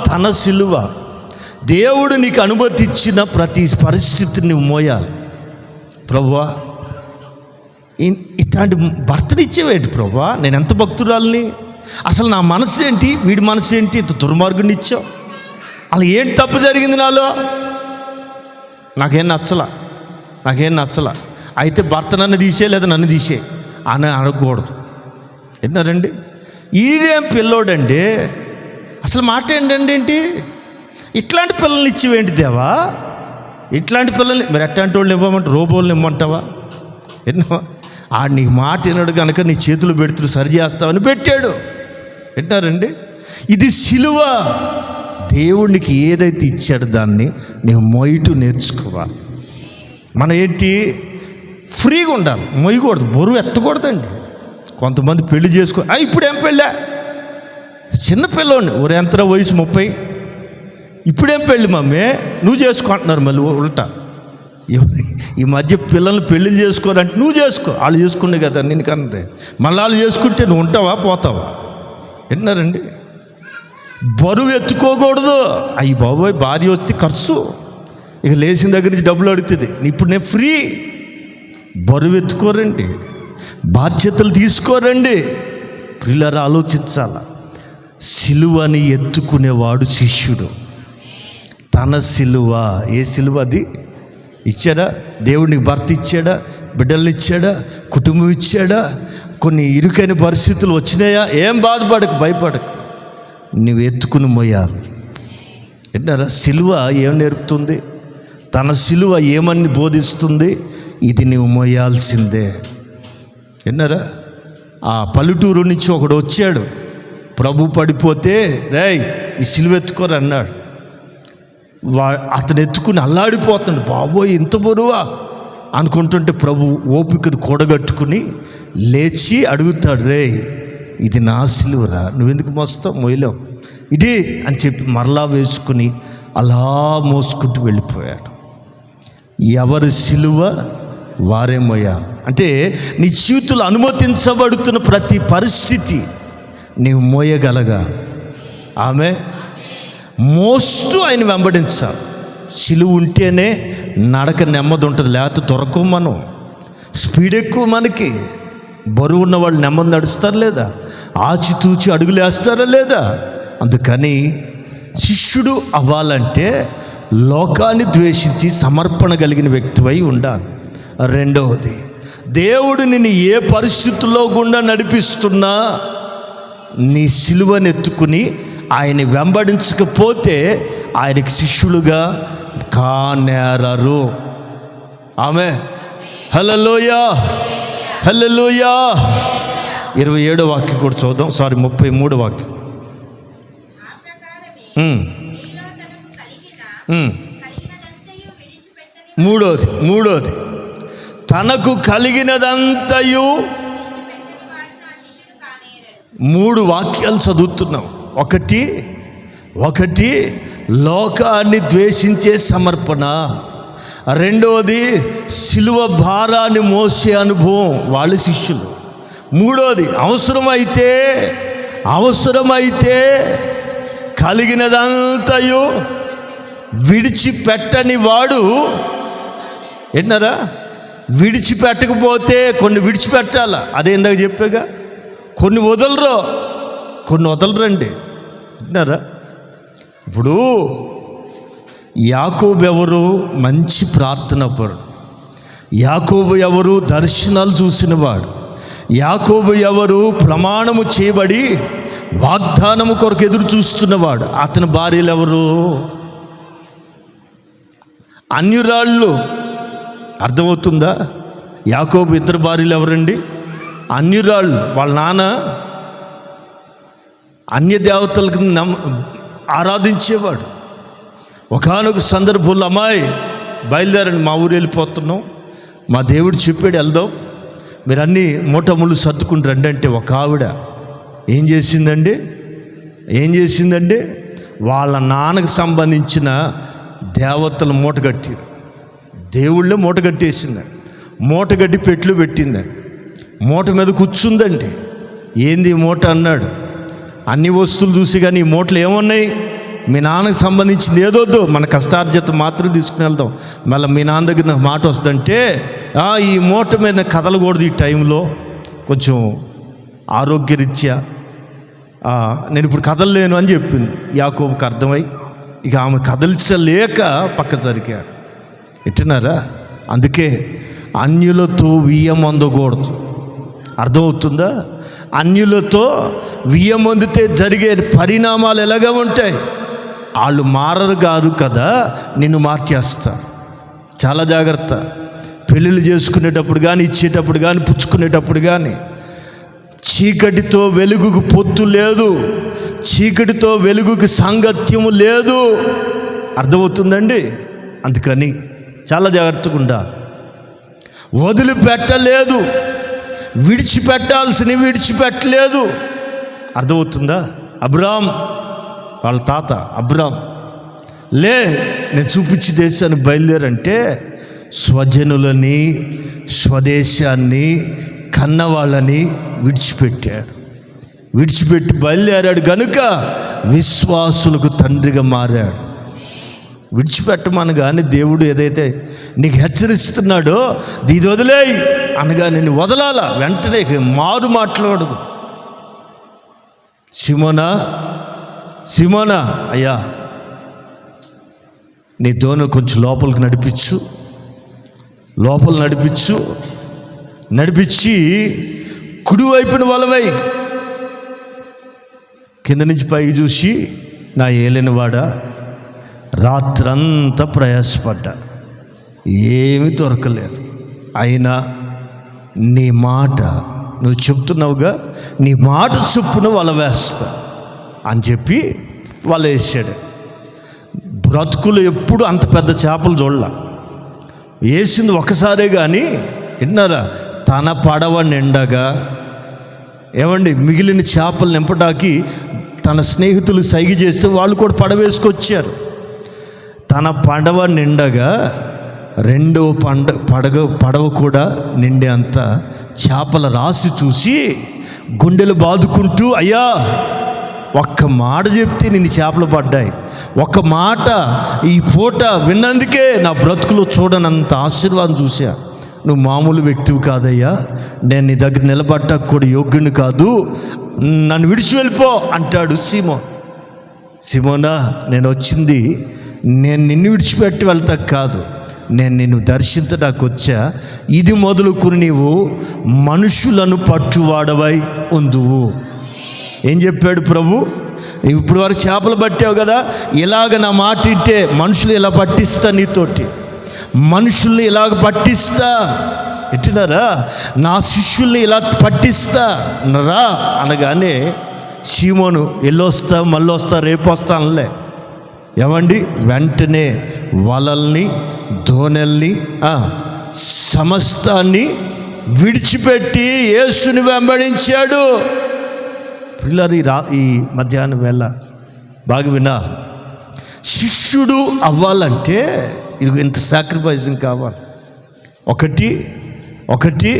తన సిలువ. దేవుడు నీకు అనుమతి ఇచ్చిన ప్రతి పరిస్థితిని నువ్వు మోయాలి. ప్రభువా, ఇట్లాంటి భర్తను ఇచ్చేవేంటి ప్రభువా? నేను ఎంత భక్తురాలని, అసలు నా మనసు ఏంటి, వీడి మనసు ఏంటి, ఇంత దుర్మార్గుని ఇచ్చావు, అలా ఏంటి తప్పు జరిగింది నాలో, నాకేం నచ్చలా. అయితే భర్త నన్ను తీసే లేదా నన్ను తీసే అని అడగకూడదు. విన్నారండి? ఈడేం పిల్లోడండి, అసలు మాట ఏంటి, ఇట్లాంటి పిల్లల్ని ఇచ్చేవేంటి దేవా? ఇట్లాంటి పిల్లల్ని మీరు ఎట్లాంటి వాళ్ళు ఇవ్వమంటే రోబోల్ని ఇవ్వమంటావా? ఎన్నో నీకు మాట వినడు కనుక నీ చేతులు పెడుతూ సరి చేస్తావని పెట్టాడు. వింటారండి? ఇది సిలువ. దేవునికి ఏదైతే ఇచ్చాడో దాన్ని నీవు మొయ్యటూ నేర్చుకోవాలి. మనం ఏంటి, ఫ్రీగా ఉండాలి, మొయ్యకూడదు, బరువు ఎత్తకూడదండి. కొంతమంది పెళ్లి చేసుకో, ఇప్పుడేం పెళ్ళా, చిన్నపిల్లోని ఎంత వయసు 30, ఇప్పుడేం పెళ్ళి మమ్మీ నువ్వు చేసుకుంటున్నారు. మళ్ళీ ఉల్టా ఈ మధ్య పిల్లల్ని పెళ్ళి చేసుకోరంటే నువ్వు చేసుకో, వాళ్ళు చేసుకునే కదా నేను కన్నదే. మళ్ళీ వాళ్ళు చేసుకుంటే నువ్వు ఉంటావా పోతావా? విన్నారండి? బరువు ఎత్తుకోకూడదు. అయ్యి బాబోయ్, భార్య వస్తే ఖర్చు, ఇక లేచిన దగ్గర నుంచి డబ్బులు అడుగుతుంది. ఇప్పుడు నేను ఫ్రీ. బరువు ఎత్తుకోరండి, బాధ్యతలు తీసుకోరండి. పిల్లలు ఆలోచించాల. సిలువని ఎత్తుకునేవాడు శిష్యుడు. తన సిలువ. ఏ సిలువ అది? ఇచ్చాడా దేవుడికి? భర్త ఇచ్చాడా? బిడ్డల్ని ఇచ్చాడా? కుటుంబం ఇచ్చాడా? కొన్ని ఇరుకైన పరిస్థితులు వచ్చినాయా? ఏం బాధపడకు, భయపడకు, నువ్వు ఎత్తుకుని మోయాలి. విన్నారా? సిలువ ఏం నేర్పుతుంది? తన సిలువ ఏమని బోధిస్తుంది? ఇది నువ్వు మోయాల్సిందే. విన్నారా? ఆ పల్లెటూరు నుంచి ఒకడు వచ్చాడు, ప్రభు పడిపోతే రేయ్ ఈ సిలువ ఎత్తుకోరు అన్నాడు. అతను ఎత్తుకుని అల్లాడిపోతాడు. బాబోయ్ ఇంత బరువా అనుకుంటుంటే ప్రభు ఓపికను కూడగట్టుకుని లేచి అడుగుతాడు, రే ఇది నా సిలువరా, నువ్వెందుకు మోస్తావు, మోయలేవు, ఇదే అని చెప్పి మరలా వేసుకుని అలా మోసుకుంటూ వెళ్ళిపోయాడు. ఎవరి సిలువ వారే మోయాలి. అంటే నీ జీవితంలో అనుమతించబడుతున్న ప్రతి పరిస్థితి నీవు మోయగలగాలి. ఆమె మోస్తూ ఆయన వెంబడించాలి. సిలువ ఉంటేనే నడక నెమ్మది ఉంటుంది, లేకపోతే దొరకవు. మనం స్పీడ్ ఎక్కువ, మనకి బరువు ఉన్న వాళ్ళు నెమ్మది నడుస్తారు లేదా, ఆచితూచి అడుగులు వేస్తారా లేదా? అందుకని శిష్యుడు అవ్వాలంటే లోకాన్ని ద్వేషించి సమర్పణ కలిగిన వ్యక్తివై ఉండాలి. రెండవది, దేవుడు నిన్ను ఏ పరిస్థితుల్లో గుండా నడిపిస్తున్నా నీ సిలువను ఎత్తుకుని ఆయన వెంబడించకపోతే ఆయనకి శిష్యులుగా కానేరరు. ఆమె హల్లెలూయా, హల్లెలూయా. 27వ వాక్యం కూడా చూద్దాం. 33వ వాక్యం. మూడోది తనకు కలిగినదంతయు. 3 వాక్యాలు చదువుతున్నాం. ఒకటి లోకాన్ని ద్వేషించే సమర్పణ. రెండవది సిలువ భారాన్ని మోసే అనుభవం, వాళ్ళు శిష్యులు. మూడోది అవసరమైతే కలిగినదంతయు విడిచిపెట్టని వాడు ఏంటన్నారా? విడిచిపెట్టకపోతే కొన్ని విడిచిపెట్టాలా. అదే ఇందాక చెప్పాగా, కొన్ని వదలరండి. విన్నారా? ఇప్పుడు యాకోబు ఎవరు? మంచి ప్రార్థన పరుడు. యాకోబు ఎవరు? దర్శనాలు చూసినవాడు. యాకోబు ఎవరు? ప్రమాణము చేయబడి వాగ్దానము కొరకు ఎదురు చూస్తున్నవాడు. అతని భార్యలు ఎవరు? అన్యురాళ్ళు. అర్థమవుతుందా? యాకోబు ఇద్దరు భార్యలు ఎవరండి? అన్యురాళ్ళు. వాళ్ళ నాన్న అన్య దేవతలకు ఆరాధించేవాడు. ఒకానొక సందర్భంలో, అమ్మాయి బయలుదేరండి, మా ఊరు వెళ్ళిపోతున్నాం, మా దేవుడు చెప్పాడు వెళ్దాం, మీరు అన్నీ మూటములు సర్దుకుని రండి అంటే ఒక ఆవిడ ఏం చేసిందండి? వాళ్ళ నాన్నకు సంబంధించిన దేవతల మూటగట్టి, దేవుళ్ళే మూటగట్టేసిందండి. మూటగట్టి పెట్లు పెట్టిందండి. మూట మీద కూర్చుందండి. ఏంది మూట అన్నాడు. అన్ని వస్తువులు చూసి కానీ ఈ మూటలు ఏమున్నాయి? మీ నాన్నకు సంబంధించింది ఏదొద్దు, మన కష్టార్జిత మాత్రం తీసుకుని వెళ్దాం. మళ్ళీ మీ నాన్న దగ్గర నాకు మాట వస్తుందంటే, ఈ మూట మీద కదలకూడదు ఈ టైంలో, కొంచెం ఆరోగ్యరీత్యా నేను ఇప్పుడు కదలలేను అని చెప్పింది. యాకోబుకి అర్థమై ఇక ఆమె కదల్చలేక పక్క జరిగాడు. ఎట్టినారా? అందుకే అన్యులతో వియ్యమందకూడదు. అర్థమవుతుందా? అన్యులతో వియ్యమందితే జరిగే పరిణామాలు ఎలాగా ఉంటాయి? వాళ్ళు మారరు కాదు కదా, నిన్ను మార్చేస్తారు. చాలా జాగ్రత్త. పెళ్ళిళ్ళు చేసుకునేటప్పుడు కానీ, ఇచ్చేటప్పుడు కానీ, పుచ్చుకునేటప్పుడు కానీ, చీకటితో వెలుగుకు పొత్తు లేదు, చీకటితో వెలుగుకి సాంగత్యము లేదు. అర్థమవుతుందండి? అందుకని చాలా జాగ్రత్తగా ఉండాలి. వదిలిపెట్టలేదు, విడిచిపెట్టాల్సినవి విడిచిపెట్టలేదు. అర్థమవుతుందా? అబ్రామ్ వాళ్ళ తాత అబ్రామ్, నేను చూపించి దేశానికి బయలుదేరంటే స్వజనులని, స్వదేశాన్ని, కన్నవాళ్ళని విడిచిపెట్టి బయలుదేరాడు కనుక విశ్వాసులకు తండ్రిగా మారాడు. విడిచిపెట్టమని కానీ దేవుడు ఏదైతే నీకు హెచ్చరిస్తున్నాడో ఇది వదిలేయి అనగా నేను వదలాల. వెంటనే మారు మాట్లాడు. సిమోనా అయ్యా, నీ దోణి కొంచెం లోపలికి నడిపించి కుడివైపున వలవై, కింద నుంచి పైకి చూసి, నా ఏలినవాడా, రాత్రంతా ప్రయాసపడ్డా, ఏమీ దొరకలేదు, అయినా నీ మాట నువ్వు చెప్తున్నావుగా, నీ మాట చొప్పున వల వేస్తా అని చెప్పి వల వేసాడు. బ్రతుకులు ఎప్పుడు అంత పెద్ద చేపలు చూడలా. వేసింది ఒకసారే కానీ, విన్నారా? తన పడవ నిండగా, ఏమండి, మిగిలిన చేపలు నింపడానికి తన స్నేహితులు సైగ చేస్తే వాళ్ళు కూడా పడవ వేసుకొచ్చారు. తన పడవ నిండగా రెండో పడవ కూడా నిండే అంత చేపల రాసి చూసి గుండెలు బాదుకుంటూ, అయ్యా ఒక్క మాట చెప్తే నిన్ను చేపలు పడ్డాయి, ఒక్క మాట ఈ పూట విన్నందుకే నా బ్రతుకులో చూడనంత ఆశీర్వాదం చూసా. నువ్వు మామూలు వ్యక్తివి కాదయ్యా, నేను నీ దగ్గర నిలబడ్డానికి కూడా యోగ్యుని కాదు, నన్ను విడిచి వెళ్ళిపో అంటాడు సిమోనా, నేను వచ్చింది నేను నిన్ను విడిచిపెట్టి వెళ్తా కాదు, నేను నిన్ను దర్శించడానికి వచ్చా. ఇది మొదలుకొని నీవు మనుషులను పట్టువాడవై ఉందువు. ఏం చెప్పాడు ప్రభు? ఇప్పుడు వరకు చేపలు పట్టావు కదా, ఇలాగ నా మాట వింటే మనుషులు ఇలా పట్టిస్తా, నీతోటి మనుషుల్ని ఇలాగ పట్టిస్తా, ఎట్టినారా? నా శిష్యుల్ని ఇలా పట్టిస్తా రా అనగానే సీమోను ఎల్లొస్తా, మళ్ళీ వస్తా, రేపు వస్తా అనలే. ఏమండి, వెంటనే వలల్ని, దోణెల్ని, సమస్తాన్ని విడిచిపెట్టి యేసుని వెంబడించాడు. పిల్లలు ఈ మధ్యాహ్నం వేళ బాగా విన్నారు. శిష్యుడు అవ్వాలంటే ఇది ఇంత సాక్రిఫైసింగ్ కావాలి. ఒకటి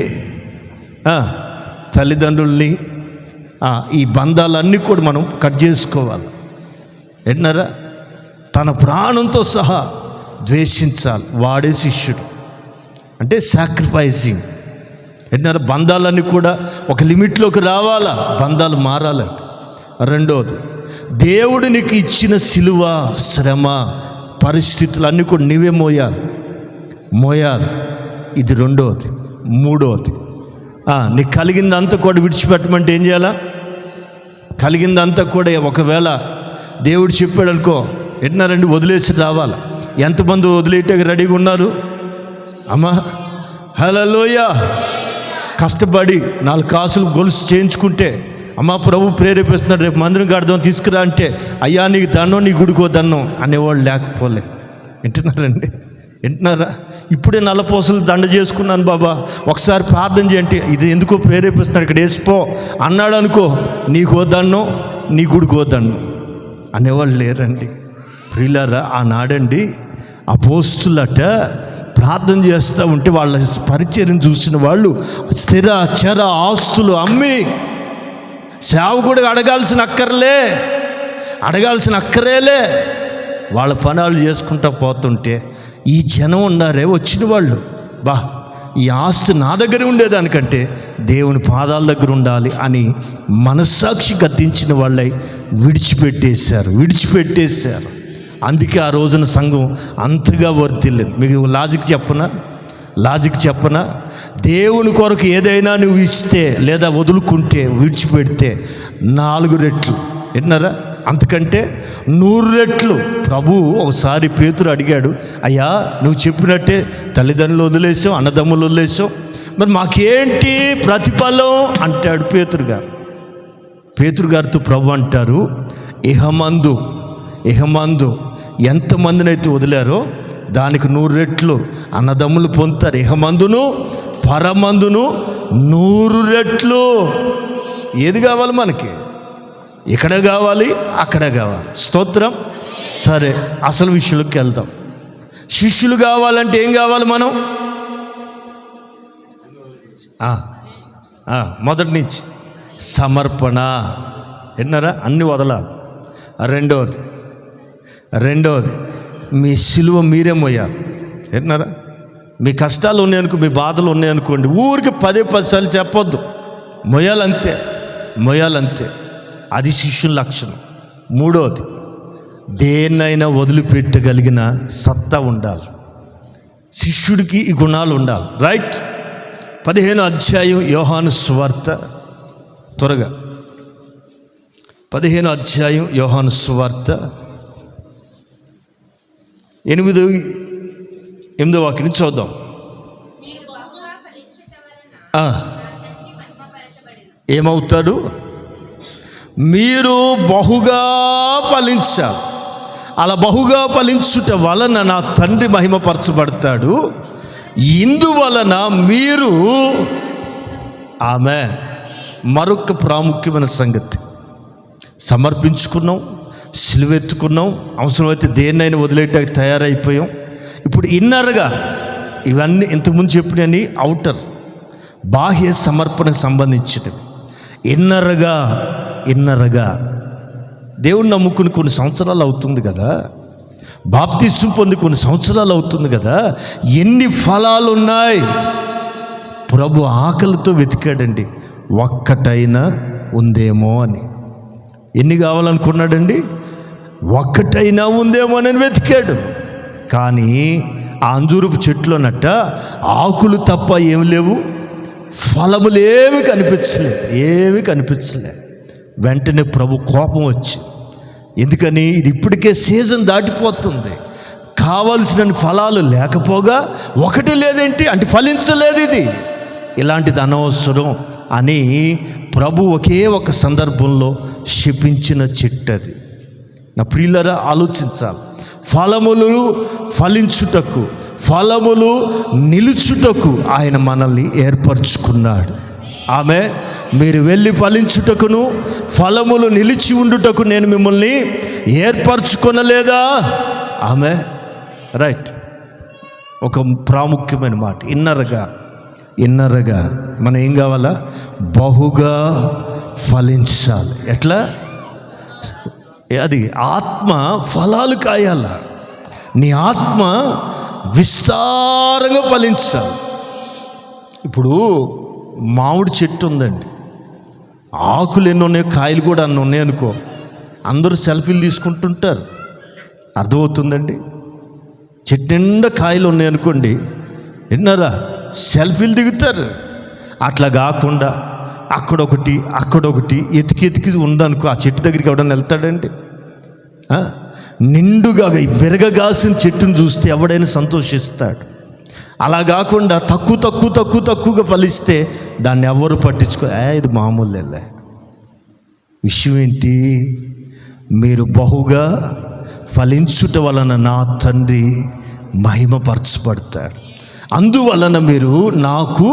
తల్లిదండ్రుల్ని, ఈ బంధాలన్నీ కూడా మనం కట్ చేసుకోవాలి. ఏంటన్నారా? తన ప్రాణంతో సహా ద్వేషించాలి. వాడే శిష్యుడు. అంటే సాక్రిఫైసింగ్. ఏంటంటే బంధాలన్నీ కూడా ఒక లిమిట్లోకి రావాలా, బంధాలు మారాలంటే. రెండవది, దేవుడు నీకు ఇచ్చిన సిలువ, శ్రమ, పరిస్థితులు అన్నీ కూడా నీవే మోయాలి. ఇది రెండవది. మూడవది, నీకు కలిగిందంతా కూడా విడిచిపెట్టమంటే ఏం చేయాలా? కలిగిందంతా కూడా ఒకవేళ దేవుడు చెప్పాడు అనుకో, ఎన్నారండి వదిలేసి రావాలి. ఎంతమంది వదిలేయటానికి రెడీగా ఉన్నారు? అమ్మా హల్లెలూయా. కష్టపడి 4 కాసులు గొలుసు చేయించుకుంటే, అమ్మా ప్రభు ప్రేరేపిస్తున్నాడు రేపు మందిరం కడదాం తీసుకురా అంటే, అయ్యా నీకు దండం, నీ గుడికో దండం అనేవాళ్ళు లేకపోలే. వింటున్నారా? ఇప్పుడే నల్లపూసలు దండ చేసుకున్నాను బాబా, ఒకసారి ప్రార్థన చేయంటే, ఇది ఎందుకో ప్రేరేపిస్తున్నాడు ఇక్కడ వేసిపో అన్నాడు అనుకో, నీకో దండం, నీ గుడికో దండం అనేవాళ్ళు లేరండి. ప్రియులారా, ఆనాడండి అపోస్తులట ప్రార్థన చేస్తూ ఉంటే వాళ్ళ పరిచర్యను చూసిన వాళ్ళు స్థిర చర ఆస్తులు అమ్మి, సేవకుడికి అడగాల్సిన అక్కరేలే, వాళ్ళ పనులు చేసుకుంటూ పోతుంటే ఈ జనం ఉన్నారే వచ్చిన వాళ్ళు, ఈ ఆస్తి నా దగ్గర ఉండేదానికంటే దేవుని పాదాల దగ్గర ఉండాలి అని మనస్సాక్షి గద్దించిన వాళ్ళై విడిచిపెట్టేశారు. అందుకే ఆ రోజున సంఘం అంతగా వర్తిల్లేదు. మీకు లాజిక్ చెప్పనా? దేవుని కొరకు ఏదైనా నువ్వు ఇస్తే లేదా వదులుకుంటే, విడిచిపెడితే 4 రెట్లు, విన్నారా? అంతకంటే 100 రెట్లు. ప్రభు ఒకసారి పేతురు అడిగాడు, అయ్యా నువ్వు చెప్పినట్టే తల్లిదండ్రులు వదిలేసావు, అన్నదమ్ములు వదిలేసావు, మరి మాకేంటి ప్రతిఫలం అంటాడు పేతురు గారితో ప్రభు అంటారు, ఇహమందు ఎంతమందినైతే వదిలారో దానికి 100 రెట్లు అన్నదమ్ములు పొందుతారు. ఇహమందును పరమందును 100 రెట్లు. ఏది కావాలి మనకి? ఇక్కడ కావాలి, అక్కడ కావాలి. స్తోత్రం. సరే, అసలు విషయంలోకి వెళ్తాం. శిష్యులు కావాలంటే ఏం కావాలి? మనం మొదటి నుంచి సమర్పణ. విన్నారా? అన్నీ వదలాలి. రెండవది మీ సిలువ మీరే మోయాలి. విన్నారా? మీ కష్టాలు ఉన్నాయనుకో, మీ బాధలు ఉన్నాయనుకోండి, ఊరికి 10 సార్లు చెప్పొద్దు, మొయ్యాలంతే. అది శిష్యుల లక్షణం. మూడవది, దేన్నైనా వదిలిపెట్టగలిగిన సత్తా ఉండాలి. శిష్యుడికి ఈ గుణాలు ఉండాలి. రైట్? 15వ అధ్యాయం యోహాను సువార్త, త్వరగా 15వ అధ్యాయం యోహాను సువార్త 8వ వాక్యం చూద్దాం. ఏమవుతాడు? మీరు బహుగా ఫలించాలి. అలా బహుగా ఫలించుట వలన నా తండ్రి మహిమపరచబడతాడు. ఇందువలన మీరు మరొక ప్రాముఖ్యమైన సంగతి, సమర్పించుకున్నాం, సిలువెత్తుకున్నాం, అవసరమైతే దేన్నైనా వదిలేయటానికి తయారైపోయాం. ఇప్పుడు ఇన్నర్గా ఇవన్నీ ఇంతకుముందు చెప్పినవి అవుటర్, బాహ్య సమర్పణకు సంబంధించినవి. ఇన్నరగా దేవుణ్ణి నమ్ముకుని కొన్ని సంవత్సరాలు అవుతుంది కదా, బాప్తిస్మం పొంది కొన్ని సంవత్సరాలు అవుతుంది కదా, ఎన్ని ఫలాలు ఉన్నాయి. ప్రభు ఆకలితో వెతికాడండి, ఒక్కటైనా ఉందేమో అని. ఎన్ని కావాలనుకున్నాడండి? ఒక్కటైనా ఉందేమో అని వెతికాడు. కానీ ఆ అంజూరపు చెట్లోనట్ట ఆకులు తప్ప ఏమి లేవు, ఫలములు ఏమి కనిపించలే. వెంటనే ప్రభు కోపం వచ్చి, ఎందుకని? ఇది ఇప్పటికే సీజన్ దాటిపోతుంది, కావలసిన ఫలాలు లేకపోగా ఒకటి లేదేంటి అంటే ఫలించలేదు, ఇది ఇలాంటిది అనవసరం అని ప్రభు ఒకే ఒక సందర్భంలో శపించిన చెట్టు అది. నా ప్రియులారా, ఆలోచించాలి. ఫలములు ఫలించుటకు, ఫలములు నిలుచుటకు ఆయన మనల్ని ఏర్పరచుకున్నాడు. మీరు వెళ్ళి ఫలించుటకును ఫలములు నిలిచి ఉండుటకు నేను మిమ్మల్ని ఏర్పరచుకొనలేదా? రైట్. ఒక ప్రాముఖ్యమైన మాట, ఇన్నరగా మనం ఏం కావాలా? బహుగా ఫలించాలి. ఎట్లా? అది ఆత్మ ఫలాలు కాయాల. నీ ఆత్మ విస్తారంగా ఫలించాలి. ఇప్పుడు మామిడి చెట్టు ఉందండి, ఆకులు ఎన్ని ఉన్నాయి, కాయలు కూడా అన్నీ ఉన్నాయనుకో, అందరూ సెల్ఫీలు తీసుకుంటుంటారు. అర్థమవుతుందండి? చెట్టు నిండా కాయలు ఉన్నాయనుకోండి, విన్నారా, సెల్ఫీలు దిగుతారు. అట్లా కాకుండా అక్కడొకటి ఎతికి ఉందనుకో, ఆ చెట్టు దగ్గరికి ఎవడన్నా వెళ్తాడండి? నిండుగా విరగగాసిన చెట్టును చూస్తే ఎవడైనా సంతోషిస్తాడు. అలా కాకుండా తక్కువగా ఫలిస్తే దాన్ని ఎవరు పట్టించుకో, ఇది మామూలులే. విషయం ఏంటి? మీరు బహుగా ఫలించుట వలన నా తండ్రి మహిమపరచబడతాడు. అందువలన మీరు నాకు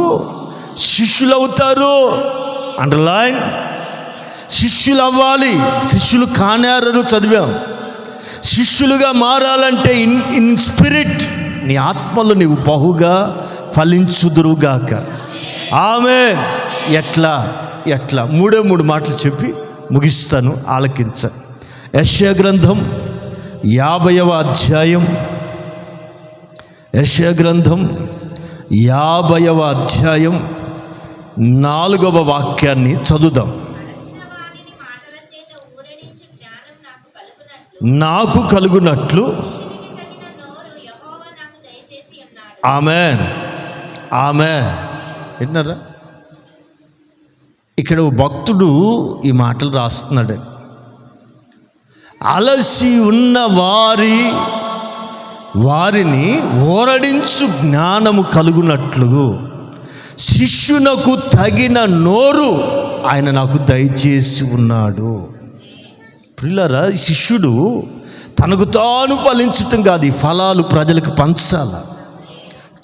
శిష్యులు అవుతారు. అండర్లైన్. శిష్యులు అవ్వాలి. శిష్యులు కానేరరు చదివాం. శిష్యులుగా మారాలంటే ఇన్ స్పిరిట్, నీ ఆత్మలో నీవు బహుగా ఫలించుదురుగాక. ఆమేన్. ఎట్లా 3 మాటలు చెప్పి ముగిస్తాను, ఆలకించ. యెషయా గ్రంథం 50వ అధ్యాయం, యెషయా గ్రంథం 50వ అధ్యాయం 4వ వాక్యాన్ని చదువుదాం. నాకు కలుగునట్లు. ఆమేన్. విన్నారా? ఇక్కడ భక్తుడు ఈ మాటలు రాస్తున్నాడు. అలసి ఉన్న వారిని ఓరడించు జ్ఞానము కలుగునట్లు శిష్యునకు తగిన నోరు ఆయన నాకు దయచేసి ఉన్నాడు. ప్రియులారా, శిష్యుడు తనకు తాను ఫలించటం కాదు, ఈ ఫలాలు ప్రజలకు పంచాల.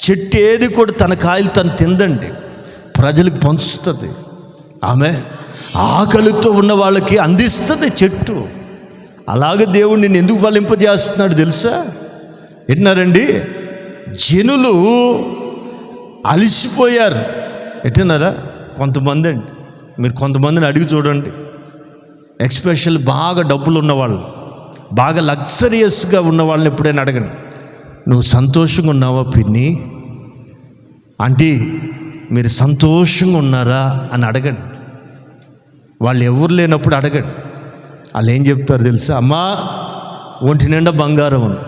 చెట్టు ఏది కూడా తన కాయలు తను తిందండి, ప్రజలకు పంచుతుంది. ఆమె ఆకలితో ఉన్న వాళ్ళకి అందిస్తుంది చెట్టు. అలాగే దేవుడు నిన్ను ఎందుకు ఫలింపజేస్తున్నాడు తెలుసా? విన్నారండి? జనులు అలిసిపోయారు. ఎట్టినారా? కొంతమంది అండి, మీరు కొంతమందిని అడిగి చూడండి, ఎక్స్పెషల్ బాగా డబ్బులు ఉన్నవాళ్ళు, బాగా లగ్జరియస్గా ఉన్న వాళ్ళని ఎప్పుడైనా అడగండి, నువ్వు సంతోషంగా ఉన్నావా పిన్ని, ఆంటీ మీరు సంతోషంగా ఉన్నారా అని అడగండి. వాళ్ళు ఎవరు లేనప్పుడు అడగండి. వాళ్ళు ఏం చెప్తారు తెలుసా? అమ్మా, ఒంటి నిండా బంగారం ఉంది,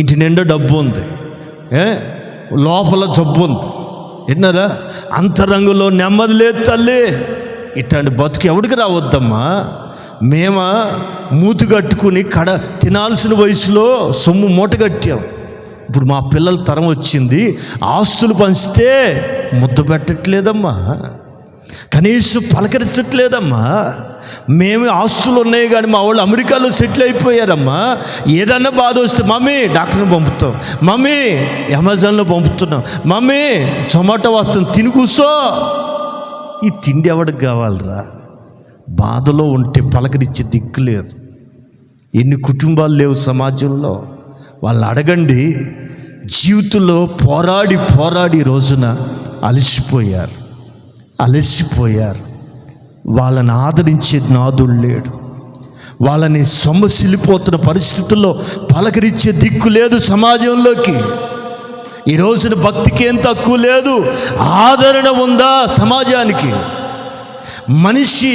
ఇంటి నిండా డబ్బు ఉంది, లోపల జబ్బు ఉంది. విన్నారా? అంతరంగంలో నెమ్మది లేదు తల్లి. ఇట్లాంటి బతుకు ఎవడికి రావద్దమ్మా. మేమా మూతి కట్టుకుని తినాల్సిన వయసులో సొమ్ము మూట కట్టాం. ఇప్పుడు మా పిల్లల తరం వచ్చింది, ఆస్తులు పంచితే ముద్ద పెట్టట్లేదమ్మా, కనీసం పలకరించట్లేదమ్మా. మేము ఆస్తులు ఉన్నాయి కానీ మా వాళ్ళు అమెరికాలో సెటిల్ అయిపోయారమ్మా. ఏదన్నా బాధ వస్తే మమ్మీ డాక్టర్ని పంపుతాం, మమ్మీ అమెజాన్లో పంపుతున్నాం, మమ్మీ జొమాటో వస్తుంది తిని కూర్చో. ఈ తిండి ఎవడికి కావాలరా? బాధలో ఉంటే పలకరించే దిక్కు లేదు. ఎన్ని కుటుంబాలు లేవు సమాజంలో? వాళ్ళు అడగండి. జీవితంలో పోరాడి రోజున అలసిపోయారు. వాళ్ళని ఆదరించే నాదుడు లేడు. వాళ్ళని సొమ్మసిల్లిపోతున్న పరిస్థితుల్లో పలకరించే దిక్కు లేదు సమాజంలోకి. ఈ రోజున భక్తికి ఏం తక్కువ లేదు. ఆదరణ ఉందా సమాజానికి? మనిషి